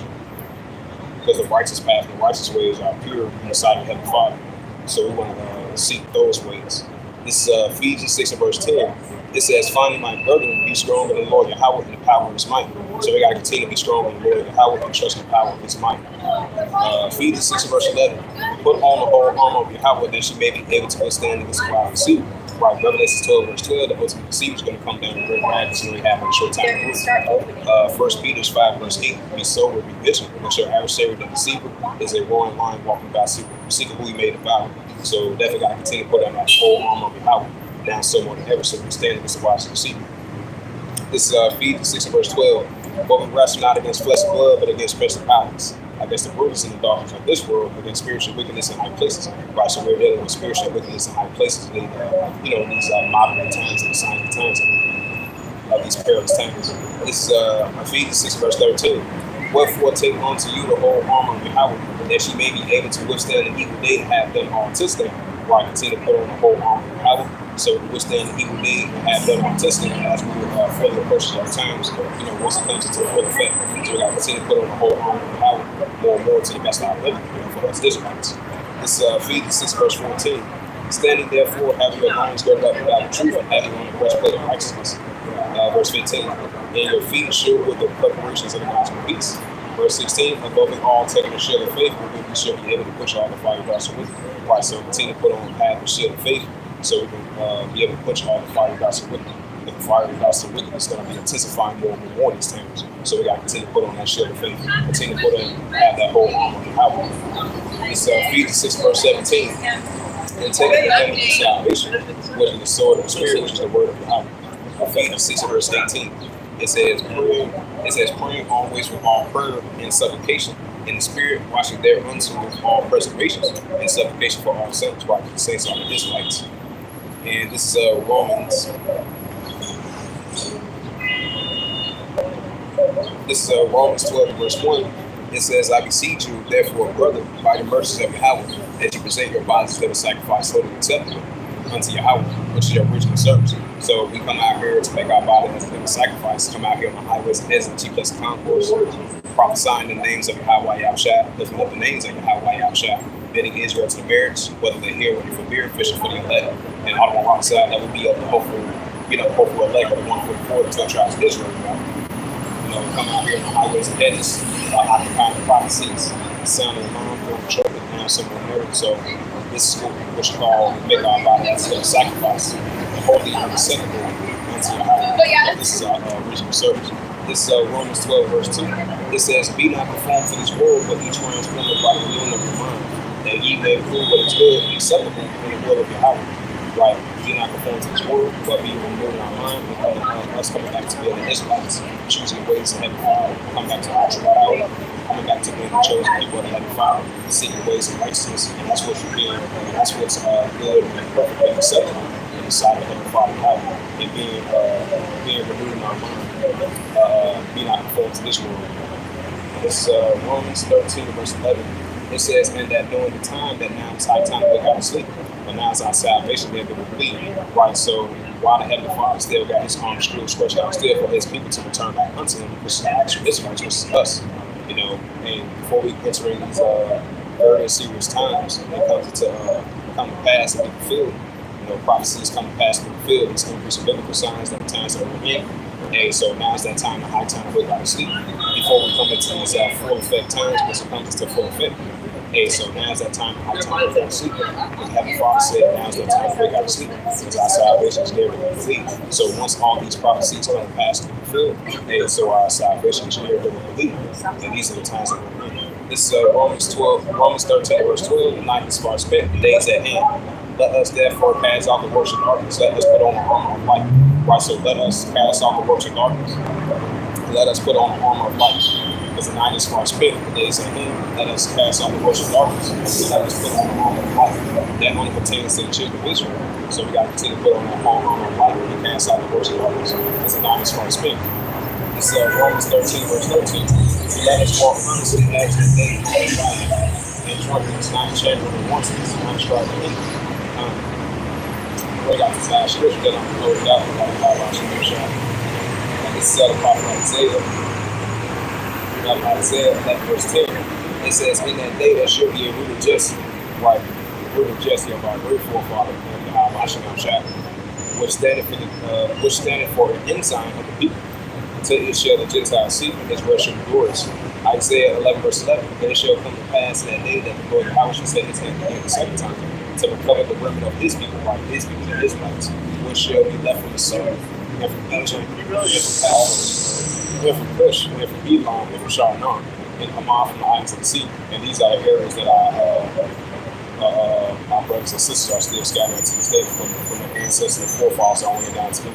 Because the righteous path and the righteous ways are pure in the sight of Heavenly Father. So we want to seek those ways. This is Ephesians 6 and verse 10. It says, finally, my brethren, be strong in the Lord Yahweh and the power of his might. So we got to continue to be strong in the Lord Yahweh and trust in the power of his might. Ephesians 6 and verse 11. Put on the whole armor of Yahweh that you may be able to withstand against the wild pursuit. Right, Revelation 12 verse 12, the ultimate deceiver is going to come down and great rags and we have a short time. 1 Peter 5 verse 8, be sober, be vigilant, because your adversary, the deceiver, is a roaring lion walking about seeking who he may devour. So definitely got to continue to put on that whole armor of Yahweh, now so more than ever, so we can stand against the wise deceiver. This is Ephesians 6 verse 12, but we wrestle not against flesh and blood, but against principalities, against the rulers and the darkness of this world, against spiritual wickedness in high places. Right, so we're dealing with spiritual wickedness in high places. These modern times and the signs of the times of these perilous times. This is Ephesians 6 verse 13. Wherefore take unto you the whole armor of Yahweh, that ye may be able to withstand the evil day and have done all to stand. Right, continue to put on the whole armor of Yahweh, so to withstand the evil day and have done all to stand as we will further approach our times. Once it comes into full effect, so we got to continue to put on the whole armor of Yahweh more and more to the best of our ability for us Israelites. This is Ephesians 6 verse 14. Standing therefore, having your loins girded up about the truth, and having on the breastplate of righteousness. Verse 15. And your feet shod with the preparations of the gospel of peace. Verse 16. Above it all, taking the shield of faith, wherewith we shall be able to push all the fire darts of wickedness. Right, so continue to put on the path of the shield of faith, so we can be able to push all the fire darts of wickedness. The fire darts of wickedness is going to be intensifying more and more these times. So we got to continue to put on that shield of faith, continue to put on, have that whole armor of Yahweh. It's Ephesians 6 verse 17. And taking the helmet of salvation, which is the sword of the Spirit, which is the word of Yahweh. Ephesians 6 verse 18. It says praying always with all prayer and supplication in the Spirit, watching thereunto with all preservation and supplication for all saints, right? The saints are the Israelites. And this is Romans. This is Romans 12 verse 1. It says, I beseech you, therefore, brother, by the mercies of Yahweh, that you present your bodies as a sacrifice holy and acceptable unto Yahweh, which is your original service. So we come out here to make our body as a living sacrifice, come out here on the highways and hedges and cheap place concourse, prophesying the names of Yahweh Yahushua, lifting up the names of Yahweh Yahushua, bidding Israel to the marriage, whether they're here ready for beer, fishing for the elect, and all on the side, that would be of the hopeful elect of the 144, the 12 tribes of Israel. Come out here on the highways and hedges, occupying the prophecies, sounding the alarm, blowing the trumpet, and some more. So this is what you call make our body as a sacrifice, holy and acceptable unto Yahweh. This is our original service. This is Romans 12 verse 2. It says, be not conformed to this world, but be transformed by the renewing of your mind, that ye may prove what is good and acceptable in the will of Yahweh. right? Be not conformed to this world, but be renewed in our mind, because us coming back to being the Israelites, choosing ways to Heavenly Father, coming back to our true power, coming back to being the chosen people of the Heavenly Father, seeking ways of righteousness, and that's what's revealed, and that's what's good and perfect and acceptable in the sight of Heavenly Father God, and being renewed in our mind, be not conformed to this world. It's Romans 13, verse 11. It says, "And that during the time that now is high time to wake out of sleep, but now is our salvation there that we believe." Right, so while the Heavenly Father still got his arms still stretched out still for his people to return back unto him, which is the actual Israelites, which is us, and before we enter in these very and serious times, it comes to come to pass and be fulfilled. Prophecies come to pass and be fulfilled. These increasing biblical signs that the times that we're in. Hey, so now is that time, the high time to wake out of sleep, before we come into these full effect times, which comes to full effect. Hey, so now is that time, the high time to wake out of sleep. As Heavenly Father said, now is that time to wake out of sleep, because our salvation is there to be believed. So once all these prophecies come to pass and be fulfilled, hey, so our salvation is there to be believed. And these are the times that we're in. This is Romans 13, verse 12. The night is far spent, the days at hand. Let us therefore cast off the works of darkness. Let us put on the armor of light. Right, so let us cast off the works of darkness. Let us put on the armor of light. Because the night is far spent, the days at hand. Let us cast off the works of darkness. Let us put on the armor of light. That only pertains to the children of Israel. So we got to continue to put on that armor of light and cast out the works of darkness. Because the night is far spent. It's Romans 13, verse 13. Let us walk honestly as the day of God. And drunkenness, not chambering and wantonness, not striving in. We got this last scripture that I'm going to close out with, like this is the prophet Isaiah. Isaiah 11, verse 10. It says, "In that day there shall be a root of Jesse," right? Root of Jesse of our great forefather, which standeth for an ensign of the people. Until it shall the Gentiles see, and Israel shall be glorious. Isaiah 11, verse 11. "And it shall come to pass in that day that the Lord Yahweh shall set his hand again the second time, to recover the remnant of his people, right? His people, the Israelites, which shall be left from the Syria, and from Egypt, and from Palos, and from Cush, and from Elam, and from Shinar, and Hamath from the islands of the sea." And these are areas that our brothers and sisters are still scattered to this day from their ancestors and forefathers all the way down to them.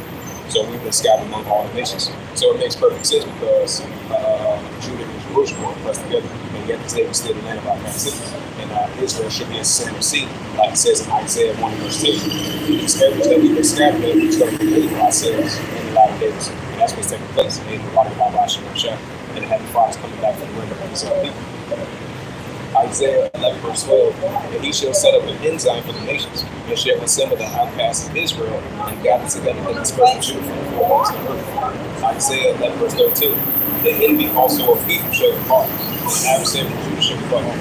So we've been scattered among all the nations. So it makes perfect sense because Judah and Jerusalem were pressed together, and yet they were still the land of our captivity. And Israel should be a center seat, like it says in Isaiah 1 verse 2. These areas that we've been scattered in, we're going to be leading ourselves in the latter days. And that's what's taking place in the light of our Shah, and the Heavenly Father is coming back from the remnant of his people. Isaiah 11 verse 12, "And he shall set up an ensign for the nations, and shall assemble the outcasts of Israel, and gather together the dispersed Judah from the four corners of the earth." Isaiah 11 verse 13, "The enemy also of Ephraim shall depart, and the adversary of Judah shall be cut off.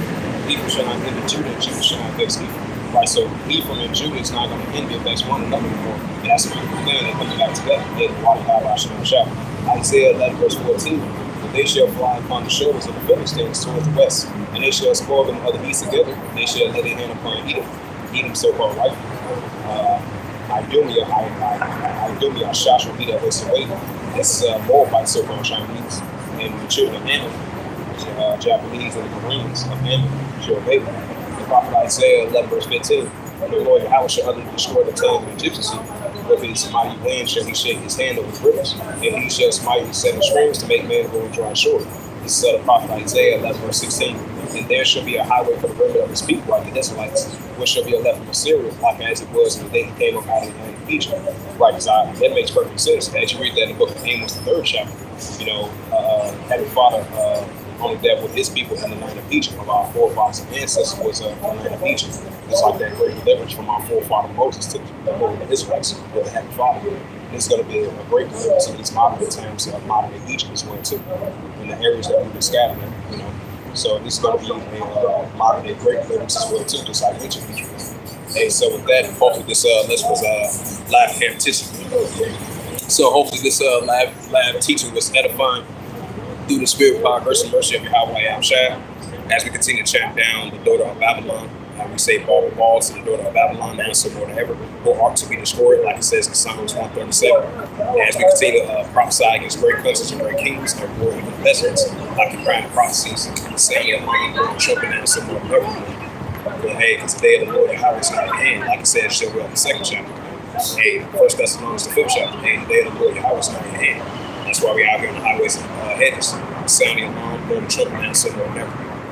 Ephraim shall not envy Judah, and Judah shall not vex Ephraim." Right, so Ephraim and Judah is not going to envy and vex one another anymore. And that's a beautiful thing. They're coming back together. They're the water of our Shah. Isaiah 11 verse 14, "They shall fly upon the shoulders of the Philistines towards the west, and they shall spoil them of the east together. They shall lay their hand upon Edom so-called right. Idumea, Shasha, Vita, Esaway. This is Moabite so-called Chinese, and the children of Ammon, Japanese, and the Koreans of Ammon shall obey them." The prophet Isaiah 11 verse 15, "The Lord Yahweh shall utterly destroy the tongue of the Egyptians. With his mighty wind shall he shake his hand over his rivers, and he shall smite his seven streams to make men go dry shore." This is the prophet Isaiah 11 verse 16. "And there shall be a highway for the remnant of his people, like the Israelites, which shall be a left from Assyria, like as it was in the day he came up out of the land of Egypt." Right, because that makes perfect sense. As you read that in the book of Amos, the 3rd chapter, Heavenly Father only dealt with his people in the land of Egypt. Of our forefathers and ancestors was in the land of Egypt. It's like that great deliverance from our forefather Moses to the Israelites with the Heavenly Father. This is going to be a great deliverance in these modern day times of modern day Egypt as well too, in the areas that we've been scattered in. So this is going to be a modern day great deliverance as well too, just like ancient Egypt. Hey, so with that, hopefully this lesson was live competition. So hopefully this live teaching was edifying through the spirit, power, grace, and mercy of Yahweh Shah. As we continue to chant down the daughter of Babylon, we say ball with ball to the daughter of Babylon, now so more than ever, who ought to be destroyed, like it says in Psalms 137. And as we continue to prophesy against great countries and great kingdoms, and war even peasants, like the crown of prophecies, saying, choking down some more than ever. But hey, because the day of the Lord Yahweh is not at hand, like it said, show well in the second chapter. Hey, First Thessalonians the fifth chapter. Hey, the day of the Lord Yahweh is not at hand. That's why we out here on the highways and hedges, sounding alarm, blowing the trumpet now, so whatever.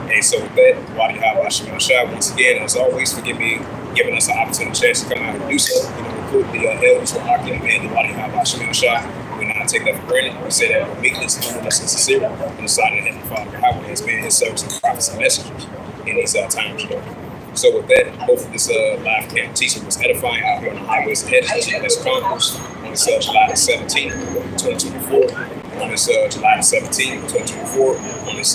Hey, so with that, Wadi Yahweh Shemel Shah, once again, as always, forgive me giving us an opportunity chance to come out and do so. Include the elders for Akim and the Wadi Yahweh Shemel Shah. We not take that for granted. We say that with meekness, humbleness, and sincerity, and the side of the Heavenly Father Yahweh has been his service and prophets and messengers in these times. So with that, hopefully this live camp teaching was edifying out here on the highways and hedges of GS Conference on this July the 17th, 2024. On this July the 17th, 2024, on this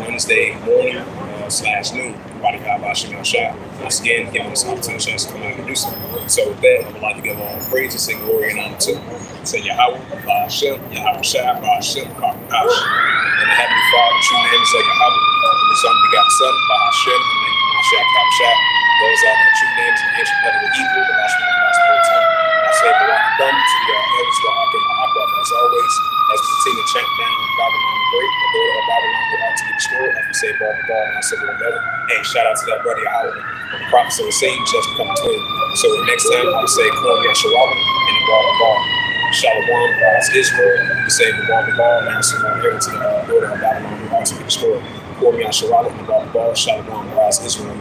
Wednesday morning / noon. Wadi Yahweh Shemel Shah. Once again, giving us an opportunity chance to come out and do so. So with that, I would like to give all praises and glory and honor to say Yahweh, Ba'ashem, Yahweh Shah, Ba'ashem, Ba'ash. And the Heavenly Father, true name is Yahweh, and the Son begotten Son, Ba'ashem, and the name of Shah, Shah. Those are their true names in the ancient letter of Hebrew, the last one of the gospel time. I say the one thumb to the elders who are up in Aqua, as always, as we continue to chant down Babylon the Great, the daughter of Babylon who ought to be destroyed, as we say, Bar, now civil whatever. And shout out to that brother Yahweh, the prophets of the same just become twin. So the next time I would say Kwam Yasharawah and the Bar. Shalom, God's Israel, we say the Bar, now civil whatever to the daughter of Babylon who ought to be destroyed. Kwam Yasharawah and the Bar, Shalom, God's Israel.